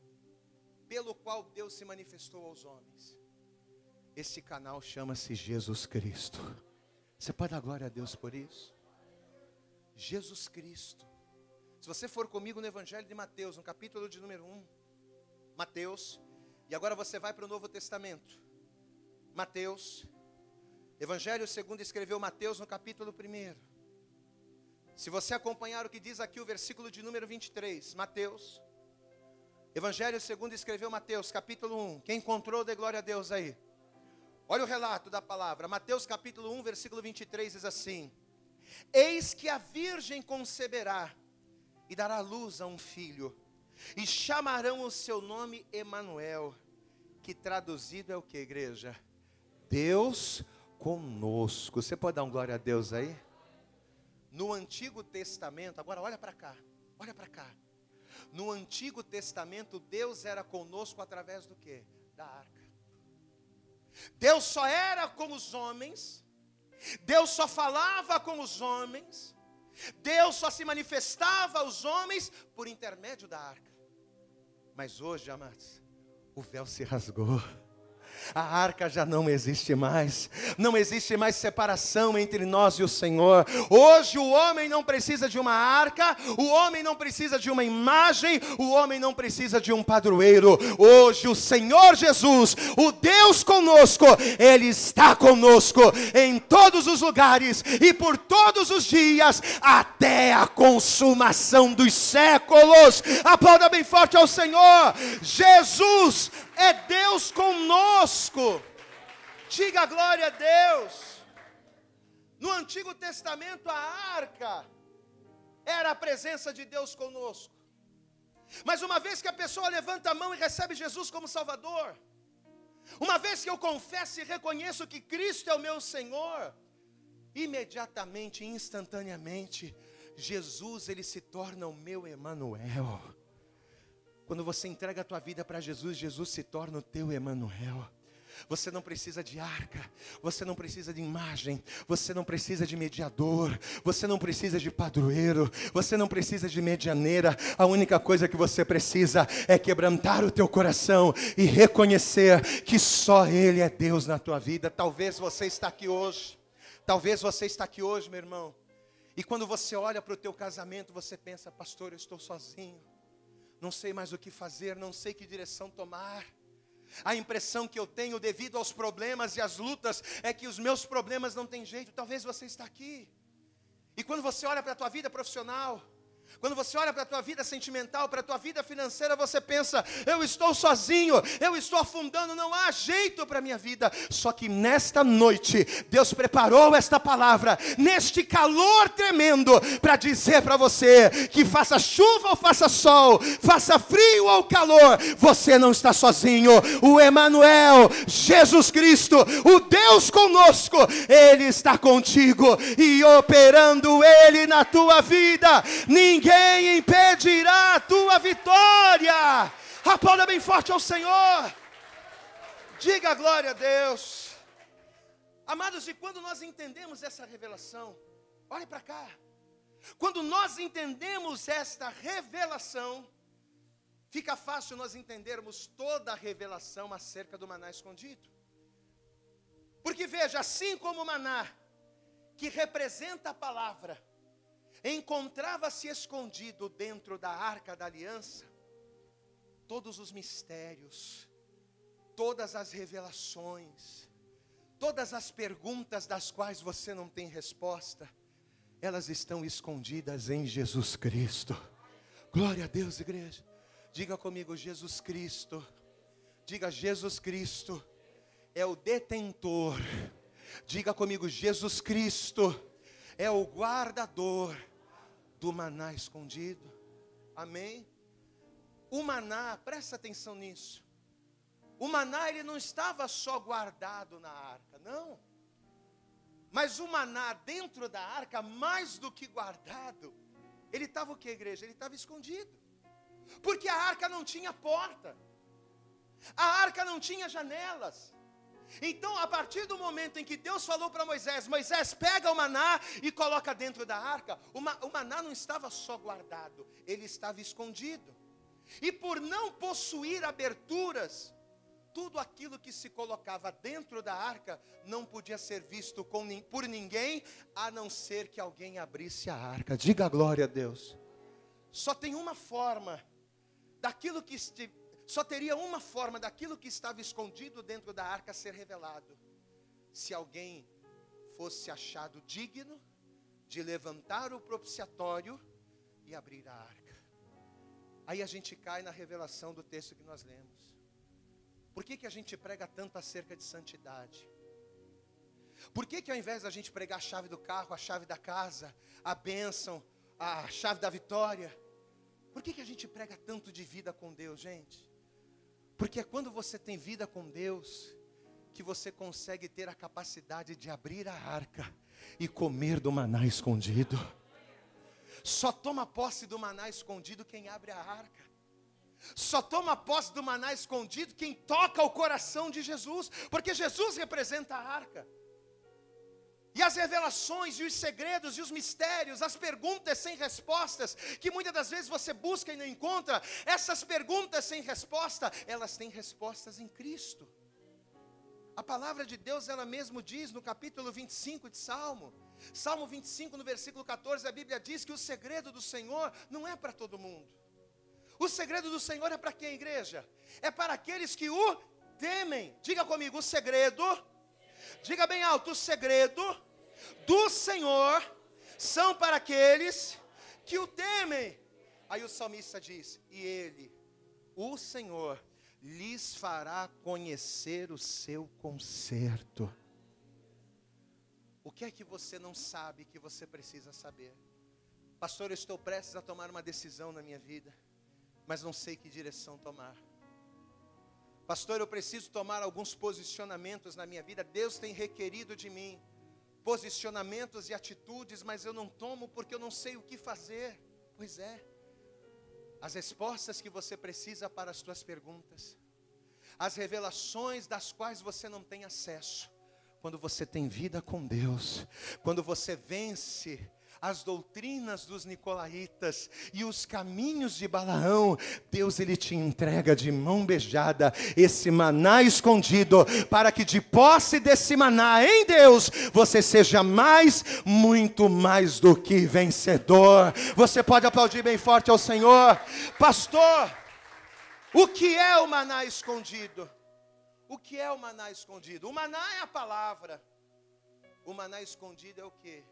pelo qual Deus se manifestou aos homens? Esse canal chama-se Jesus Cristo. Você pode dar glória a Deus por isso? Jesus Cristo. Se você for comigo no Evangelho de Mateus, no capítulo de número 1, Mateus, e agora você vai para o Novo Testamento. Mateus, Evangelho segundo escreveu Mateus no capítulo 1. Se você acompanhar o que diz aqui o versículo de número 23, Mateus, Evangelho segundo escreveu Mateus, capítulo 1. Quem encontrou, dê glória a Deus aí. Olha o relato da palavra. Mateus capítulo 1, versículo 23 diz assim: Eis que a virgem conceberá e dará luz a um filho, e chamarão o seu nome Emanuel, que traduzido é o que, igreja? Deus conosco. Você pode dar um glória a Deus aí? No Antigo Testamento, agora olha para cá, olha para cá. No Antigo Testamento, Deus era conosco através do que? Da arca. Deus só era com os homens, Deus só falava com os homens, Deus só se manifestava aos homens por intermédio da arca. Mas hoje, amados, o véu se rasgou. A arca já não existe mais. Não existe mais separação entre nós e o Senhor. Hoje o homem não precisa de uma arca, o homem não precisa de uma imagem, o homem não precisa de um padroeiro. Hoje o Senhor Jesus, o Deus conosco, Ele está conosco em todos os lugares e por todos os dias, até a consumação dos séculos. Aplauda bem forte ao Senhor. Jesus é Deus conosco. Diga glória a Deus. No Antigo Testamento a arca era a presença de Deus conosco. Mas uma vez que a pessoa levanta a mão e recebe Jesus como Salvador, uma vez que eu confesso e reconheço que Cristo é o meu Senhor, imediatamente, instantaneamente, Jesus, Ele se torna o meu Emanuel. Quando você entrega a tua vida para Jesus, Jesus se torna o teu Emanuel. Você não precisa de arca, você não precisa de imagem, você não precisa de mediador, você não precisa de padroeiro, você não precisa de medianeira. A única coisa que você precisa é quebrantar o teu coração e reconhecer que só Ele é Deus na tua vida. Talvez você está aqui hoje, meu irmão, e quando você olha para o teu casamento, você pensa: pastor, eu estou sozinho, não sei mais o que fazer, não sei que direção tomar. A impressão que eu tenho devido aos problemas e às lutas é que os meus problemas não têm jeito. Talvez você está aqui. E quando você olha para a tua vida profissional, quando você olha para a tua vida sentimental, para a tua vida financeira, você pensa: eu estou sozinho, eu estou afundando, não há jeito para a minha vida. Só que nesta noite, Deus preparou esta palavra, neste calor tremendo, para dizer para você que faça chuva ou faça sol, faça frio ou calor, você não está sozinho. O Emanuel, Jesus Cristo, o Deus conosco, Ele está contigo e operando Ele na tua vida. Ninguém impedirá a tua vitória. Aplauda bem forte ao Senhor. Diga glória a Deus. Amados, e quando nós entendemos essa revelação, olhe para cá. Quando nós entendemos esta revelação, fica fácil nós entendermos toda a revelação acerca do maná escondido. Porque veja, assim como o maná, que representa a palavra, encontrava-se escondido dentro da arca da aliança, todos os mistérios, todas as revelações, todas as perguntas das quais você não tem resposta, elas estão escondidas em Jesus Cristo. Glória a Deus, igreja. Diga comigo, Jesus Cristo. Diga, Jesus Cristo é o detentor. Diga comigo, Jesus Cristo é o guardador do maná escondido. Amém? O maná, presta atenção nisso. O maná, ele não estava só guardado na arca, não. Mas o maná dentro da arca, mais do que guardado, ele estava o que, igreja? Ele estava escondido. Porque a arca não tinha porta. A arca não tinha janelas. Então, a partir do momento em que Deus falou para Moisés, Moisés, pega o maná e coloca dentro da arca, o maná não estava só guardado, ele estava escondido. E por não possuir aberturas, tudo aquilo que se colocava dentro da arca não podia ser visto por ninguém, a não ser que alguém abrisse a arca. Diga glória a Deus. Só teria uma forma daquilo que estava escondido dentro da arca ser revelado: se alguém fosse achado digno de levantar o propiciatório e abrir a arca. Aí a gente cai na revelação do texto que nós lemos. Por que a gente prega tanto acerca de santidade? Por que ao invés da gente pregar a chave do carro, a chave da casa, a bênção, a chave da vitória, por que a gente prega tanto de vida com Deus, gente? Porque é quando você tem vida com Deus que você consegue ter a capacidade de abrir a arca e comer do maná escondido. Só toma posse do maná escondido quem abre a arca. Só toma posse do maná escondido quem toca o coração de Jesus, porque Jesus representa a arca. E as revelações, e os segredos, e os mistérios, as perguntas sem respostas, que muitas das vezes você busca e não encontra, essas perguntas sem resposta, elas têm respostas em Cristo. A palavra de Deus, ela mesmo diz no capítulo 25 de Salmo 25, no versículo 14, a Bíblia diz que o segredo do Senhor não é para todo mundo. O segredo do Senhor é para quem, igreja? É para aqueles que o temem. Diga comigo, o segredo, diga bem alto, o segredo do Senhor são para aqueles que o temem. Aí o salmista diz, e ele, o Senhor, lhes fará conhecer o seu conserto. O que é que você não sabe que você precisa saber? Pastor, eu estou prestes a tomar uma decisão na minha vida, mas não sei que direção tomar. Pastor, eu preciso tomar alguns posicionamentos na minha vida. Deus tem requerido de mim posicionamentos e atitudes, mas eu não tomo porque eu não sei o que fazer. Pois é, as respostas que você precisa para as suas perguntas, as revelações das quais você não tem acesso, quando você tem vida com Deus, quando você vence as doutrinas dos nicolaítas e os caminhos de Balaão, Deus, ele te entrega de mão beijada esse maná escondido, para que de posse desse maná em Deus, você seja muito mais do que vencedor. Você pode aplaudir bem forte ao Senhor. Pastor, o que é o maná escondido? O que é o maná escondido? O maná é a palavra. O maná escondido é o quê?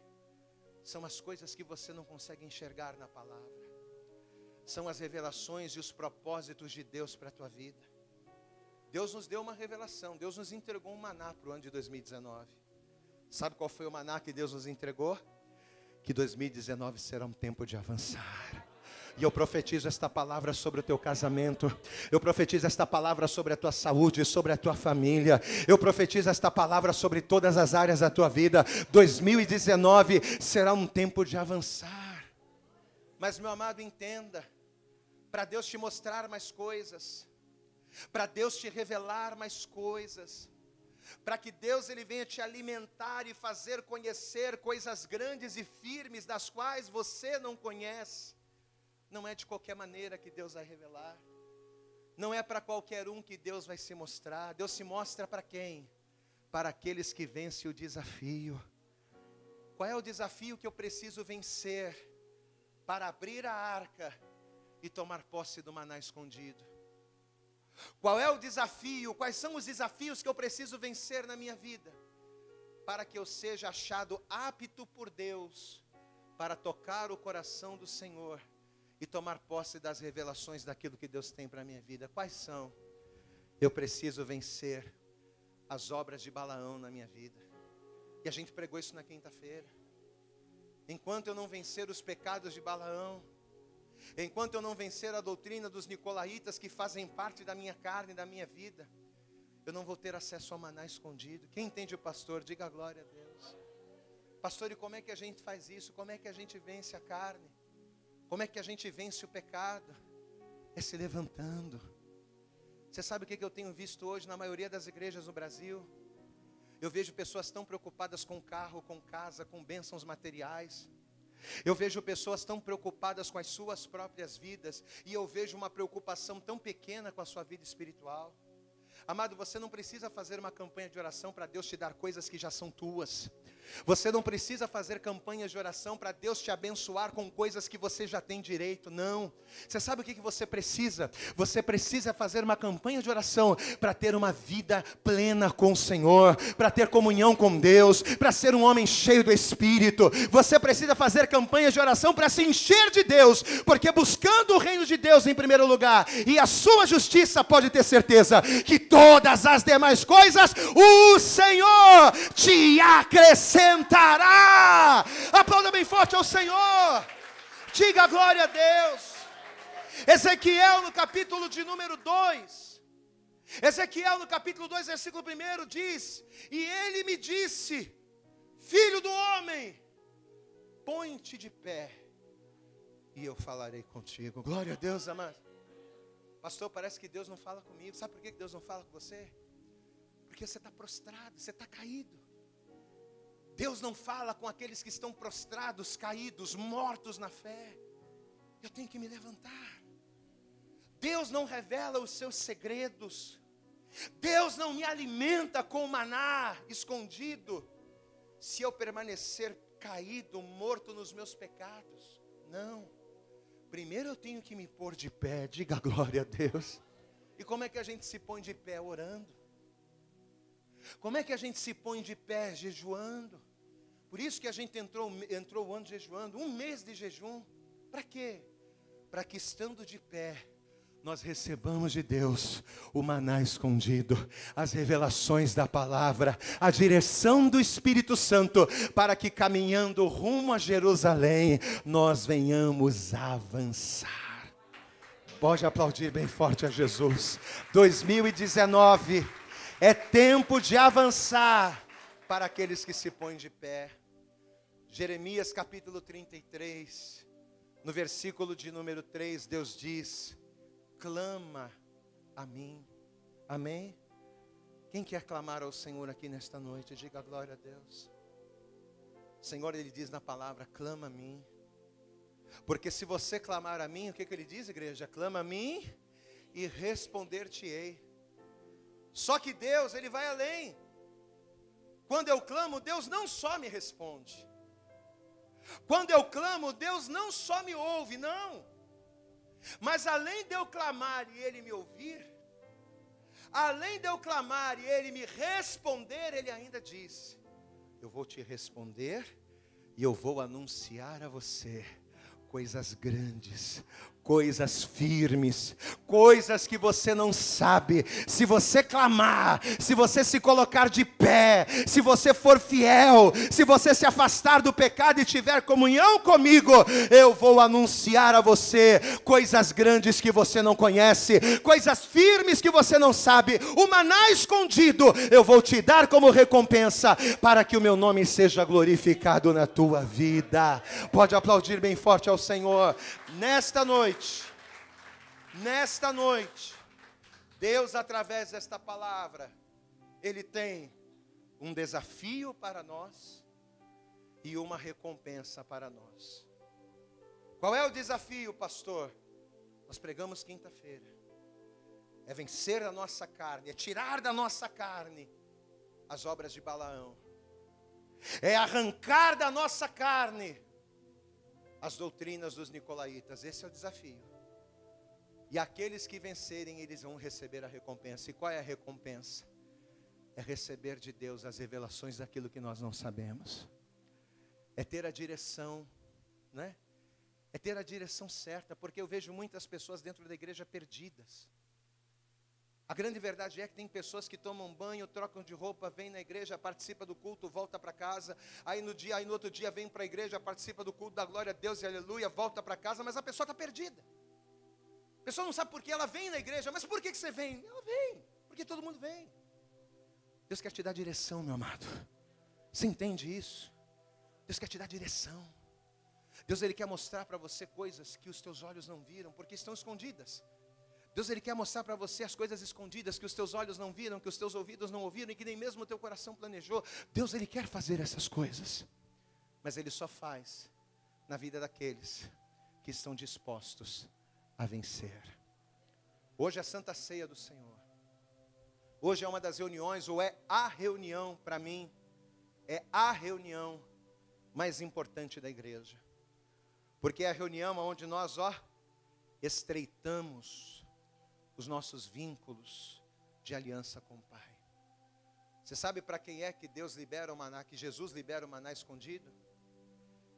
São as coisas que você não consegue enxergar na palavra. São as revelações e os propósitos de Deus para a tua vida. Deus nos deu uma revelação. Deus nos entregou um maná para o ano de 2019. Sabe qual foi o maná que Deus nos entregou? Que 2019 será um tempo de avançar. E eu profetizo esta palavra sobre o teu casamento. Eu profetizo esta palavra sobre a tua saúde, sobre a tua família. Eu profetizo esta palavra sobre todas as áreas da tua vida. 2019 será um tempo de avançar. Mas, meu amado, entenda, para Deus te mostrar mais coisas, para Deus te revelar mais coisas, para que Deus, ele venha te alimentar e fazer conhecer coisas grandes e firmes das quais você não conhece, não é de qualquer maneira que Deus vai revelar. Não é para qualquer um que Deus vai se mostrar. Deus se mostra para quem? Para aqueles que vencem o desafio. Qual é o desafio que eu preciso vencer para abrir a arca e tomar posse do maná escondido? Qual é o desafio? Quais são os desafios que eu preciso vencer na minha vida para que eu seja achado apto por Deus para tocar o coração do Senhor e tomar posse das revelações daquilo que Deus tem para a minha vida? Quais são? Eu preciso vencer as obras de Balaão na minha vida. E a gente pregou isso na quinta-feira. Enquanto eu não vencer os pecados de Balaão, enquanto eu não vencer a doutrina dos nicolaítas que fazem parte da minha carne, da minha vida, eu não vou ter acesso ao maná escondido. Quem entende o pastor, diga glória a Deus. Pastor, e como é que a gente faz isso? Como é que a gente vence a carne? Como é que a gente vence o pecado? É se levantando. Você sabe o que eu tenho visto hoje na maioria das igrejas no Brasil? Eu vejo pessoas tão preocupadas com carro, com casa, com bênçãos materiais. Eu vejo pessoas tão preocupadas com as suas próprias vidas. E eu vejo uma preocupação tão pequena com a sua vida espiritual. Amado, você não precisa fazer uma campanha de oração para Deus te dar coisas que já são tuas. Você não precisa fazer campanhas de oração para Deus te abençoar com coisas que você já tem direito, não. Você sabe o que você precisa? Você precisa fazer uma campanha de oração para ter uma vida plena com o Senhor, para ter comunhão com Deus, para ser um homem cheio do Espírito. Você precisa fazer campanhas de oração para se encher de Deus, porque buscando o reino de Deus em primeiro lugar e a sua justiça, pode ter certeza que todas as demais coisas o Senhor te acrescentará. Aplauda bem forte ao Senhor. Diga glória a Deus. Ezequiel no capítulo de número 2. Ezequiel no capítulo 2, versículo 1 diz: e ele me disse, filho do homem, põe-te de pé e eu falarei contigo. Glória a Deus, amado. Pastor, parece que Deus não fala comigo. Sabe por que Deus não fala com você? Porque você está prostrado, você está caído. Deus não fala com aqueles que estão prostrados, caídos, mortos na fé. Eu tenho que me levantar. Deus não revela os seus segredos. Deus não me alimenta com maná escondido, se eu permanecer caído, morto nos meus pecados. Não. Primeiro eu tenho que me pôr de pé. Diga glória a Deus. E como é que a gente se põe de pé? Orando. Como é que a gente se põe de pé? Jejuando. Por isso que a gente entrou o ano jejuando, 1 mês de jejum. Para quê? Para que estando de pé, nós recebamos de Deus o maná escondido, as revelações da palavra, a direção do Espírito Santo, para que caminhando rumo a Jerusalém, nós venhamos avançar. Pode aplaudir bem forte a Jesus. 2019 é tempo de avançar para aqueles que se põem de pé. Jeremias capítulo 33, no versículo de número 3, Deus diz: clama a mim. Amém? Quem quer clamar ao Senhor aqui nesta noite? Diga glória a Deus. O Senhor, Ele diz na palavra: clama a mim. Porque se você clamar a mim, o que Ele diz, igreja? Clama a mim e responder-te-ei. Só que Deus, Ele vai além. Quando eu clamo, Deus não só me responde. Quando eu clamo, Deus não só me ouve, não. Mas além de eu clamar e Ele me ouvir, além de eu clamar e Ele me responder, Ele ainda diz: eu vou te responder e eu vou anunciar a você coisas grandes, coisas firmes, coisas que você não sabe. Se você clamar, se você se colocar de pé, se você for fiel, se você se afastar do pecado e tiver comunhão comigo, eu vou anunciar a você coisas grandes que você não conhece, coisas firmes que você não sabe. O maná escondido eu vou te dar como recompensa, para que o meu nome seja glorificado na tua vida. Pode aplaudir bem forte ao Senhor. Nesta noite, Deus, através desta palavra, Ele tem um desafio para nós e uma recompensa para nós. Qual é o desafio, pastor? Nós pregamos quinta-feira. é vencer a nossa carne, é tirar da nossa carne as obras de Balaão, é arrancar da nossa carne as doutrinas dos nicolaítas. Esse é o desafio. E aqueles que vencerem, eles vão receber a recompensa. E qual é a recompensa? É receber de Deus as revelações daquilo que nós não sabemos. É ter a direção, né? É ter a direção certa, porque eu vejo muitas pessoas dentro da igreja perdidas. A grande verdade é que tem pessoas que tomam banho, trocam de roupa, vêm na igreja, participa do culto, volta para casa, aí no outro dia vem para a igreja, participa do culto da glória a Deus e aleluia, volta para casa, mas a pessoa está perdida. A pessoa não sabe por que ela vem na igreja. Mas por que você vem? Ela vem, porque todo mundo vem. Deus quer te dar direção, meu amado. Você entende isso? Deus quer te dar direção. Deus, Ele quer mostrar para você coisas que os teus olhos não viram, porque estão escondidas. Deus, Ele quer mostrar para você as coisas escondidas que os teus olhos não viram, que os teus ouvidos não ouviram e que nem mesmo o teu coração planejou. Deus, Ele quer fazer essas coisas, mas Ele só faz na vida daqueles que estão dispostos a vencer. Hoje é a Santa Ceia do Senhor. Hoje é uma das reuniões, ou é a reunião, para mim, é a reunião mais importante da igreja. Porque é a reunião onde nós, estreitamos os nossos vínculos de aliança com o Pai. Você sabe para quem é que Deus libera o maná, que Jesus libera o maná escondido?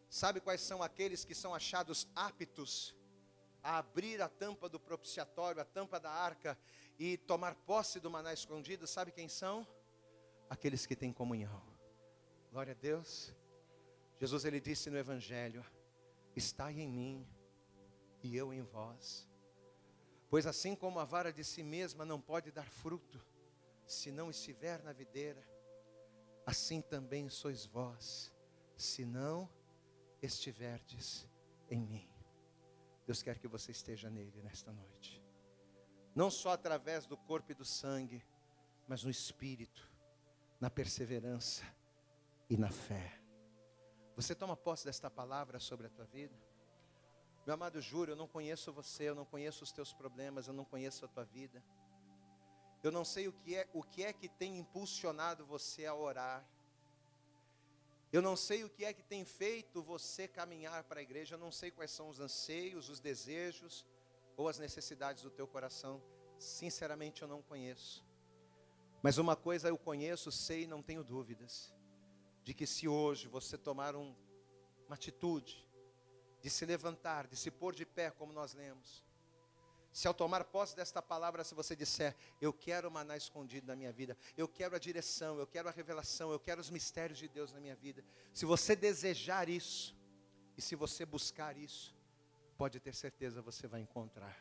Sabe quais são aqueles que são achados aptos a abrir a tampa do propiciatório, a tampa da arca e tomar posse do maná escondido? Sabe quem são? Aqueles que têm comunhão. Glória a Deus. Jesus, Ele disse no Evangelho: estai em mim e eu em vós. Pois assim como a vara de si mesma não pode dar fruto, se não estiver na videira, assim também sois vós, se não estiverdes em mim. Deus quer que você esteja nele nesta noite. Não só através do corpo e do sangue, mas no espírito, na perseverança e na fé. Você toma posse desta palavra sobre a tua vida? Meu amado, juro, eu não conheço você, eu não conheço os teus problemas, eu não conheço a tua vida. Eu não sei o que é que tem impulsionado você a orar. Eu não sei o que é que tem feito você caminhar para a igreja. Eu não sei quais são os anseios, os desejos ou as necessidades do teu coração. Sinceramente, eu não conheço. Mas uma coisa eu conheço, sei e não tenho dúvidas, de que se hoje você tomar uma atitude de se levantar, de se pôr de pé, como nós lemos, se ao tomar posse desta palavra, se você disser: eu quero o maná escondido na minha vida, eu quero a direção, eu quero a revelação, eu quero os mistérios de Deus na minha vida, se você desejar isso, e se você buscar isso, pode ter certeza, você vai encontrar.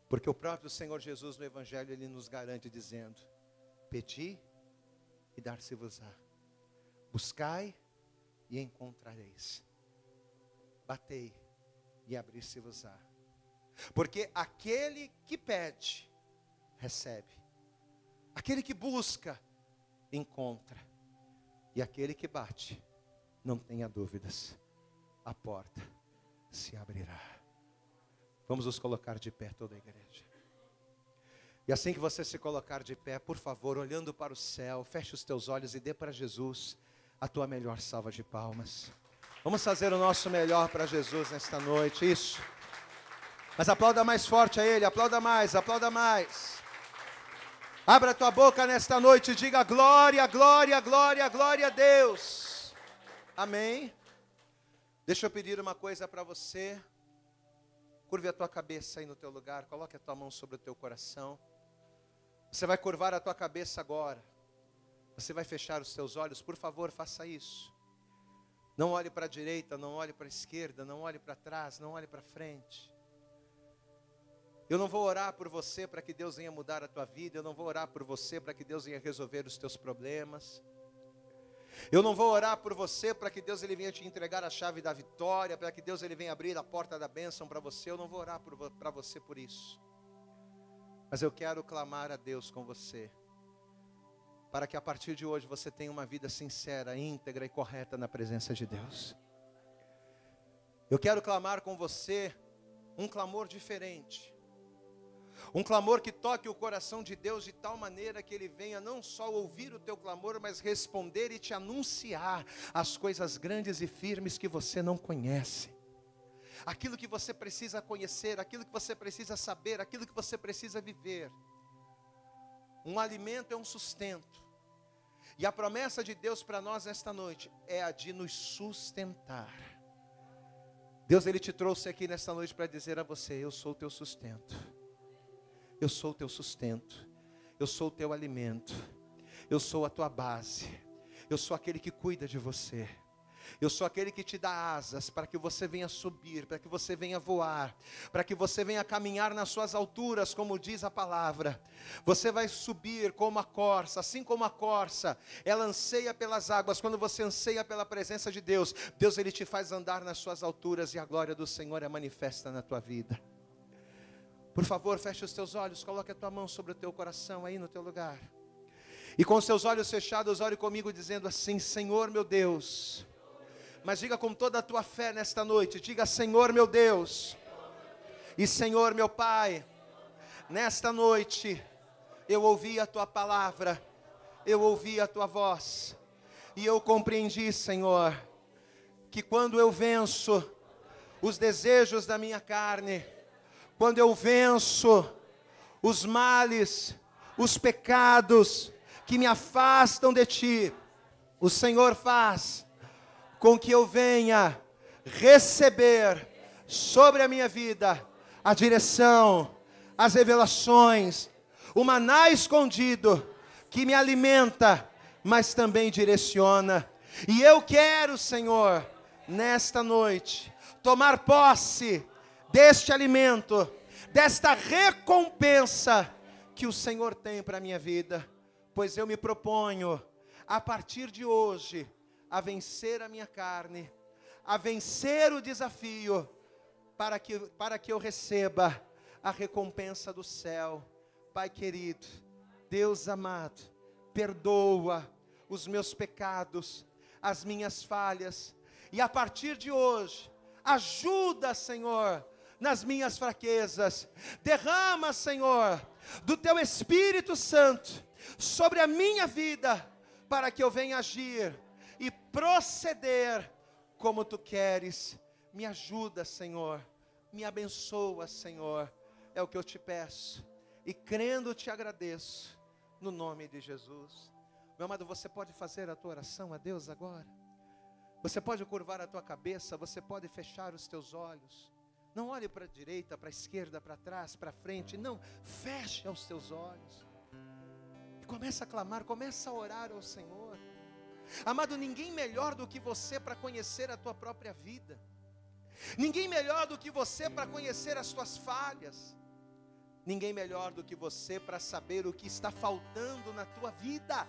Porque o próprio Senhor Jesus no Evangelho, Ele nos garante dizendo: pedi e dar-se-vos-á, buscai e encontrareis, batei e abrir-se-vos-á. Porque aquele que pede, recebe. Aquele que busca, encontra. E aquele que bate, não tenha dúvidas, a porta se abrirá. Vamos nos colocar de pé, toda a igreja. E assim que você se colocar de pé, por favor, olhando para o céu, feche os teus olhos e dê para Jesus a tua melhor salva de palmas. Vamos fazer o nosso melhor para Jesus nesta noite, isso. Mas aplauda mais forte a Ele, aplauda mais, aplauda mais. Abra a tua boca nesta noite e diga: glória, glória, glória, glória a Deus. Amém. Deixa eu pedir uma coisa para você. Curve a tua cabeça aí no teu lugar, coloque a tua mão sobre o teu coração. Você vai curvar a tua cabeça agora. Você vai fechar os teus olhos, por favor, faça isso. Não olhe para a direita, não olhe para a esquerda, não olhe para trás, não olhe para frente. Eu não vou orar por você para que Deus venha mudar a tua vida. Eu não vou orar por você para que Deus venha resolver os teus problemas. Eu não vou orar por você para que Deus Ele venha te entregar a chave da vitória, para que Deus Ele venha abrir a porta da bênção para você. Eu não vou orar para você por isso. Mas eu quero clamar a Deus com você, para que a partir de hoje você tenha uma vida sincera, íntegra e correta na presença de Deus. Eu quero clamar com você um clamor diferente. Um clamor que toque o coração de Deus de tal maneira que Ele venha não só ouvir o teu clamor, mas responder e te anunciar as coisas grandes e firmes que você não conhece. Aquilo que você precisa conhecer, aquilo que você precisa saber, aquilo que você precisa viver. Um alimento é um sustento. E a promessa de Deus para nós nesta noite é a de nos sustentar. Deus, Ele te trouxe aqui nesta noite para dizer a você: eu sou o teu sustento. Eu sou o teu sustento, eu sou o teu alimento, eu sou a tua base, eu sou aquele que cuida de você, eu sou aquele que te dá asas para que você venha subir, para que você venha voar, para que você venha caminhar nas suas alturas, como diz a palavra. Você vai subir como a corça, assim como a corça, ela anseia pelas águas. Quando você anseia pela presença de Deus, Deus, Ele te faz andar nas suas alturas e a glória do Senhor é manifesta na tua vida. Por favor, feche os teus olhos, coloque a tua mão sobre o teu coração aí no teu lugar. E com os seus olhos fechados, ore comigo dizendo assim: Senhor meu Deus. Mas diga com toda a tua fé nesta noite, diga: Senhor meu Deus e Senhor meu Pai, nesta noite eu ouvi a tua palavra, eu ouvi a tua voz, e eu compreendi, Senhor, que quando eu venço os desejos da minha carne, quando eu venço os males, os pecados que me afastam de Ti, o Senhor faz com que eu venha receber sobre a minha vida a direção, as revelações, o maná escondido que me alimenta, mas também direciona. E eu quero, Senhor, nesta noite, tomar posse deste alimento, desta recompensa que o Senhor tem para a minha vida, pois eu me proponho, a partir de hoje, a vencer a minha carne, a vencer o desafio, para que eu receba a recompensa do céu. Pai querido, Deus amado, perdoa os meus pecados, as minhas falhas, e a partir de hoje, ajuda, Senhor, nas minhas fraquezas. Derrama, Senhor, do Teu Espírito Santo sobre a minha vida, para que eu venha agir e proceder como Tu queres. Me ajuda, Senhor, me abençoa, Senhor, é o que eu te peço, e crendo te agradeço, no nome de Jesus. Meu amado, você pode fazer a tua oração a Deus agora? Você pode curvar a tua cabeça, você pode fechar os teus olhos. Não olhe para a direita, para a esquerda, para trás, para frente. Não, feche os teus olhos. E começa a clamar, começa a orar ao Senhor. Amado, ninguém melhor do que você para conhecer a tua própria vida. Ninguém melhor do que você para conhecer as tuas falhas. Ninguém melhor do que você para saber o que está faltando na tua vida.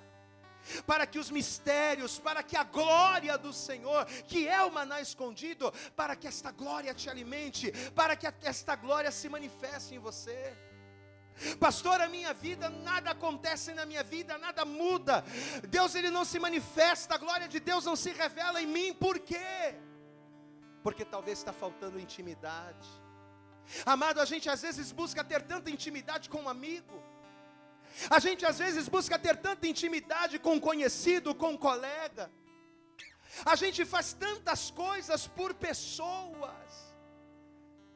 Para que os mistérios, para que a glória do Senhor, que é o maná escondido, para que esta glória te alimente, para que esta glória se manifeste em você. Pastor, a minha vida, nada acontece na minha vida, nada muda. Deus, Ele não se manifesta, a glória de Deus não se revela em mim. Por quê? Porque talvez está faltando intimidade. Amado, a gente às vezes busca ter tanta intimidade com um amigo. A gente às vezes busca ter tanta intimidade com um conhecido, com um colega. A gente faz tantas coisas por pessoas.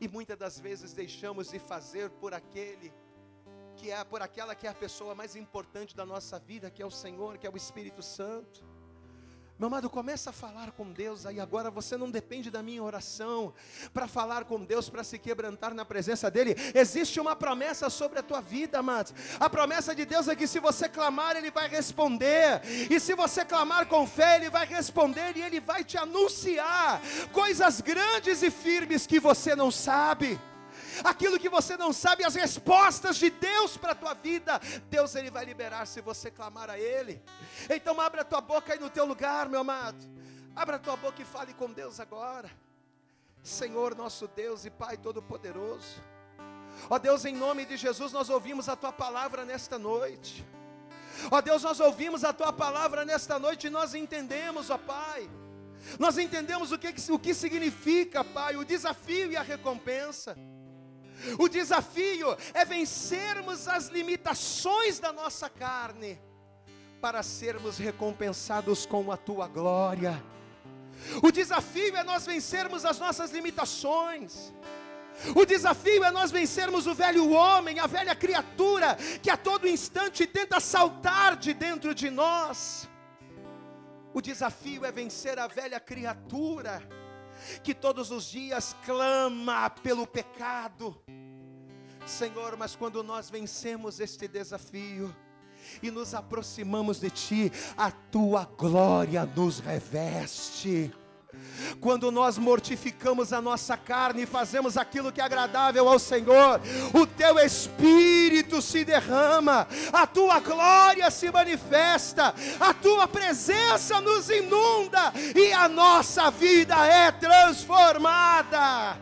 E muitas das vezes deixamos de fazer por aquele que é, por aquela que é a pessoa mais importante da nossa vida, que é o Senhor, que é o Espírito Santo. Meu amado, começa a falar com Deus aí agora. Você não depende da minha oração para falar com Deus, para se quebrantar na presença dEle. Existe uma promessa sobre a tua vida, amado. A promessa de Deus é que se você clamar, Ele vai responder. E se você clamar com fé, Ele vai responder. E Ele vai te anunciar coisas grandes e firmes que você não sabe. Aquilo que você não sabe, as respostas de Deus para a tua vida, Deus, Ele vai liberar se você clamar a Ele. Então abra a tua boca aí no teu lugar, meu amado. Abra a tua boca e fale com Deus agora. Senhor nosso Deus e Pai Todo-Poderoso, ó Deus, em nome de Jesus, nós ouvimos a tua palavra nesta noite. Ó Deus, nós ouvimos a tua palavra nesta noite e nós entendemos, ó Pai. Nós entendemos o que significa, Pai, o desafio e a recompensa. O desafio é vencermos as limitações da nossa carne, para sermos recompensados com a tua glória. O desafio é nós vencermos as nossas limitações. O desafio é nós vencermos o velho homem, a velha criatura, que a todo instante tenta saltar de dentro de nós. O desafio é vencer a velha criatura, que todos os dias clama pelo pecado. Senhor, mas quando nós vencemos este desafio, e nos aproximamos de Ti, a Tua glória nos reveste. Quando nós mortificamos a nossa carne e fazemos aquilo que é agradável ao Senhor, o Teu Espírito se derrama, a Tua glória se manifesta, a Tua presença nos inunda, e a nossa vida é transformada.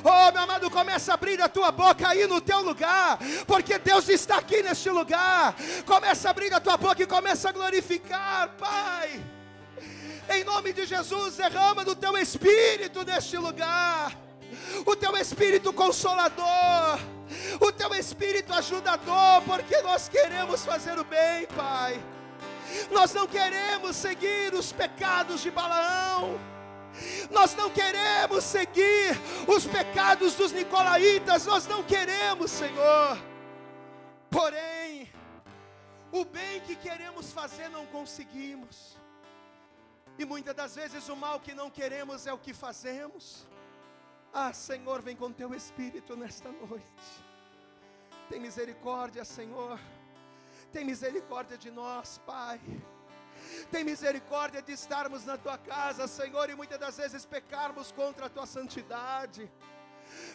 Oh, meu amado, começa a abrir a tua boca aí no teu lugar, porque Deus está aqui neste lugar. Começa a abrir a tua boca e começa a glorificar, Pai. Em nome de Jesus, derrama do teu Espírito neste lugar, o teu Espírito consolador, o teu Espírito ajudador, porque nós queremos fazer o bem, Pai. Nós não queremos seguir os pecados de Balaão. Nós não queremos seguir os pecados dos nicolaítas. Nós não queremos, Senhor. Porém, o bem que queremos fazer não conseguimos. E muitas das vezes o mal que não queremos é o que fazemos. Ah, Senhor, vem com teu Espírito nesta noite. Tem misericórdia, Senhor. Tem misericórdia de nós, Pai. Tem misericórdia de estarmos na Tua casa, Senhor, e muitas das vezes pecarmos contra a Tua santidade.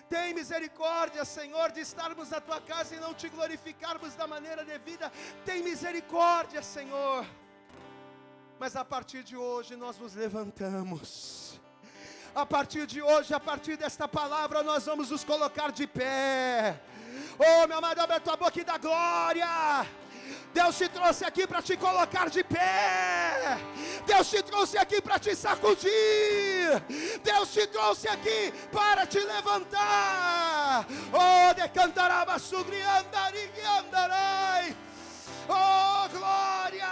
Tem misericórdia, Senhor, de estarmos na Tua casa e não Te glorificarmos da maneira devida. Tem misericórdia, Senhor. Mas a partir de hoje nós nos levantamos. A partir de hoje, a partir desta palavra, nós vamos nos colocar de pé. Oh, meu amado, abre a tua boca e dá glória. Deus te trouxe aqui para te colocar de pé. Deus te trouxe aqui para te sacudir. Deus te trouxe aqui para te levantar. Oh, decantaraba sugriandari andarai. Oh, glória.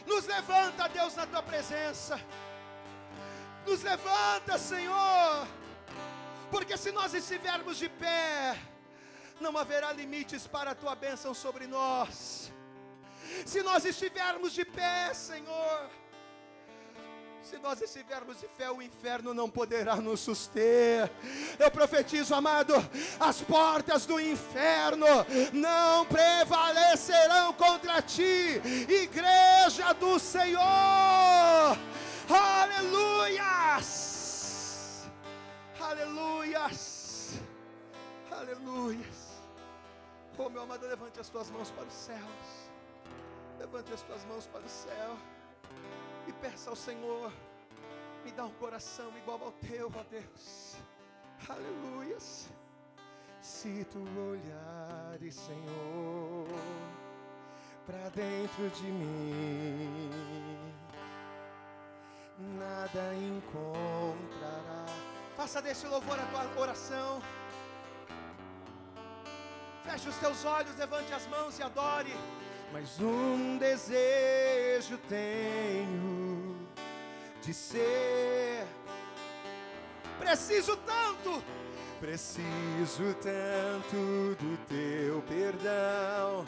Nos levanta, Deus, na tua presença. Nos levanta, Senhor. Porque se nós estivermos de pé, não haverá limites para a tua bênção sobre nós. Se nós estivermos de pé, Senhor, se nós estivermos de pé, o inferno não poderá nos suster. Eu profetizo, amado, as portas do inferno não prevalecerão contra ti, igreja do Senhor. Aleluias, aleluias, aleluias. Oh, meu amado, levante as tuas mãos para os céus. Levante as tuas mãos para o céu e peça ao Senhor: me dá um coração igual ao teu, ó Deus. Aleluias. Se tu olhares, Senhor, para dentro de mim, nada encontrará. Faça desse louvor a tua oração. Feche os teus olhos, levante as mãos e adore. Mas um desejo tenho de ser. Preciso tanto do teu perdão.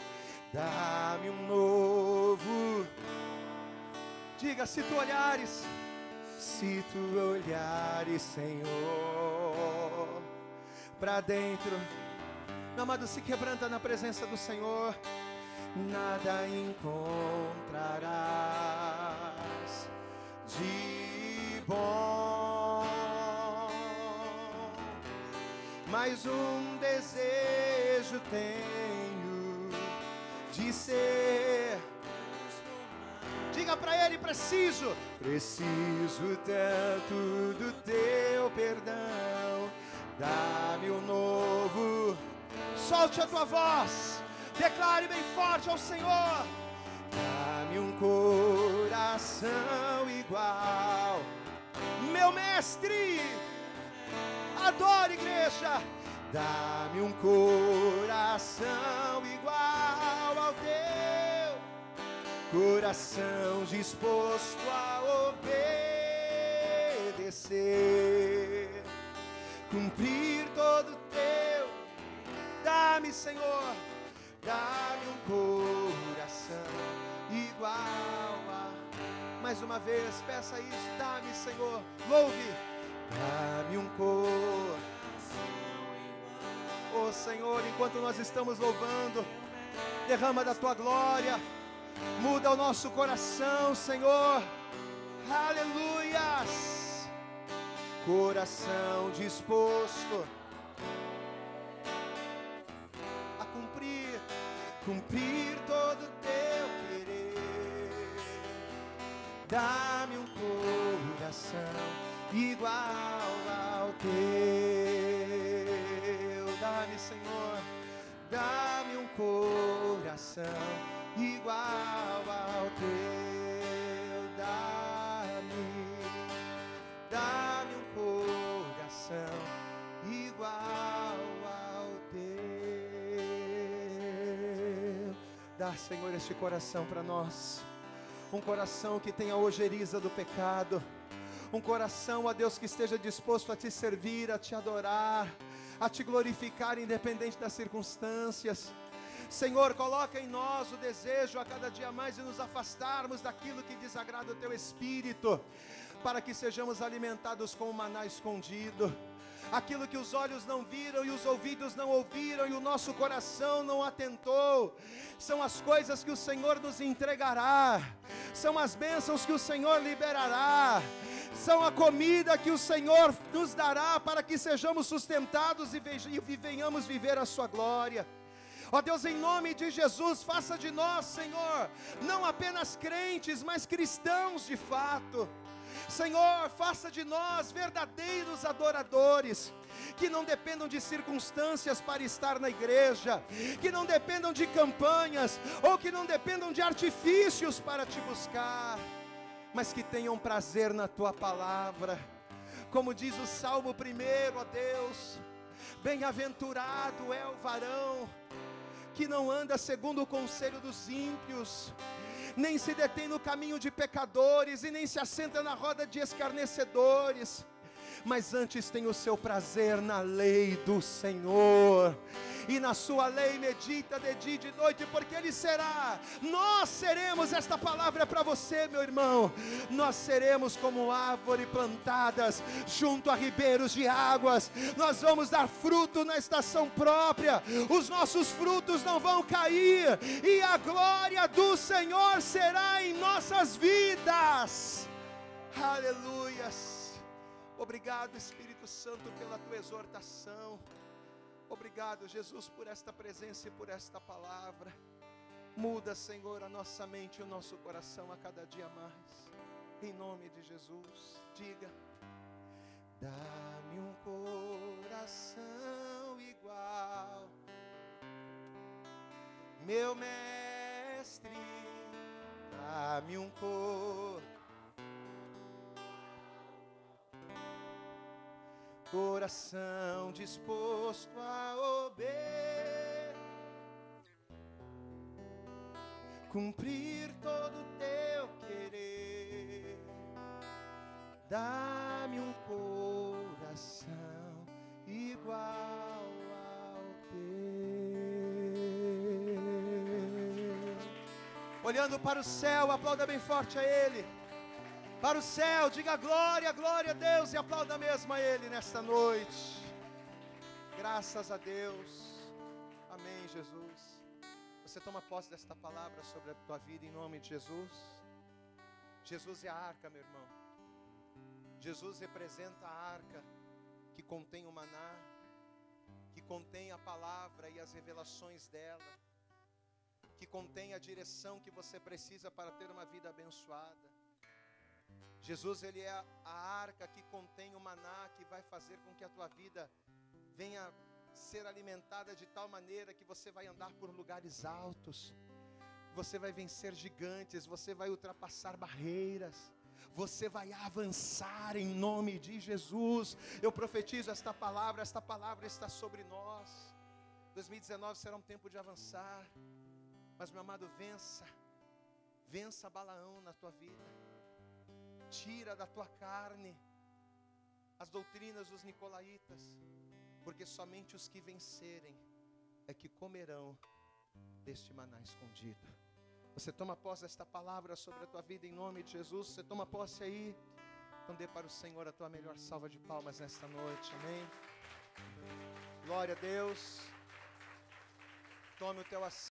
Dá-me um novo. Diga: se tu olhares, Senhor, para dentro. Meu amado, se quebranta na presença do Senhor. Nada encontrarás de bom, mas um desejo tenho de ser. Diga para ele: preciso tanto do teu perdão. Dá-me um novo. Solte a tua voz. Declare bem forte ao Senhor: dá-me um coração igual. Meu mestre, adore, igreja. Dá-me um coração igual ao teu, coração disposto a obedecer, cumprir todo o teu. Dá-me, Senhor, dá-me um coração igual a... Mais uma vez, peça isso, dá-me, Senhor, louve. Dá-me um coração. Oh Senhor, enquanto nós estamos louvando, derrama da tua glória, muda o nosso coração, Senhor. Aleluias. Coração disposto a cumprir todo o teu querer. Dá-me um coração igual ao teu. Dá-me, Senhor, dá-me um coração igual ao teu. Dá-me um coração igual ao teu. Dá, Senhor, este coração para nós. Um coração que tenha a ojeriza do pecado. Um coração, ó Deus, que esteja disposto a te servir, a te adorar, a te glorificar independente das circunstâncias. Senhor, coloca em nós o desejo a cada dia mais de nos afastarmos daquilo que desagrada o teu Espírito, para que sejamos alimentados com o maná escondido. Aquilo que os olhos não viram e os ouvidos não ouviram e o nosso coração não atentou, são as coisas que o Senhor nos entregará, são as bênçãos que o Senhor liberará, são a comida que o Senhor nos dará para que sejamos sustentados e venhamos viver a sua glória. Ó Deus, em nome de Jesus, faça de nós, Senhor, não apenas crentes, mas cristãos de fato. Senhor, faça de nós verdadeiros adoradores, que não dependam de circunstâncias para estar na igreja, que não dependam de campanhas, ou que não dependam de artifícios para te buscar, mas que tenham prazer na tua palavra. Como diz o Salmo 1, ó Deus, bem-aventurado é o varão que não anda segundo o conselho dos ímpios, nem se detém no caminho de pecadores, e nem se assenta na roda de escarnecedores, mas antes tem o seu prazer na lei do Senhor, e na sua lei medita de dia e de noite, porque Ele será, nós seremos, esta palavra é para você, meu irmão, nós seremos como árvore plantadas junto a ribeiros de águas, nós vamos dar fruto na estação própria, os nossos frutos não vão cair, e a glória do Senhor será em nossas vidas. Aleluias. Obrigado, Espírito Santo, pela tua exortação. Obrigado, Jesus, por esta presença e por esta palavra. Muda, Senhor, a nossa mente e o nosso coração a cada dia mais. Em nome de Jesus, diga: dá-me um coração igual, meu mestre, dá-me um coração disposto a cumprir todo o teu querer. Dá-me um coração igual ao teu. Olhando para o céu, aplauda bem forte a Ele. Para o céu, diga glória, glória a Deus, e aplauda mesmo a Ele nesta noite. Graças a Deus. Amém, Jesus. Você toma posse desta palavra sobre a tua vida em nome de Jesus. Jesus é a arca, meu irmão. Jesus representa a arca que contém o maná, que contém a palavra e as revelações dela, que contém a direção que você precisa para ter uma vida abençoada. Jesus, Ele é a arca que contém o maná, que vai fazer com que a tua vida venha ser alimentada de tal maneira que você vai andar por lugares altos, você vai vencer gigantes, você vai ultrapassar barreiras, Você vai avançar em nome de Jesus. Eu profetizo esta palavra está sobre nós. 2019 será um tempo de avançar. Mas, meu amado, vença Balaão na tua vida. Tira da tua carne as doutrinas dos nicolaítas, porque somente os que vencerem é que comerão deste maná escondido. Você toma posse desta palavra sobre a tua vida em nome de Jesus. Você toma posse aí. Então dê para o Senhor a tua melhor salva de palmas nesta noite, amém? Glória a Deus. Tome o teu assento.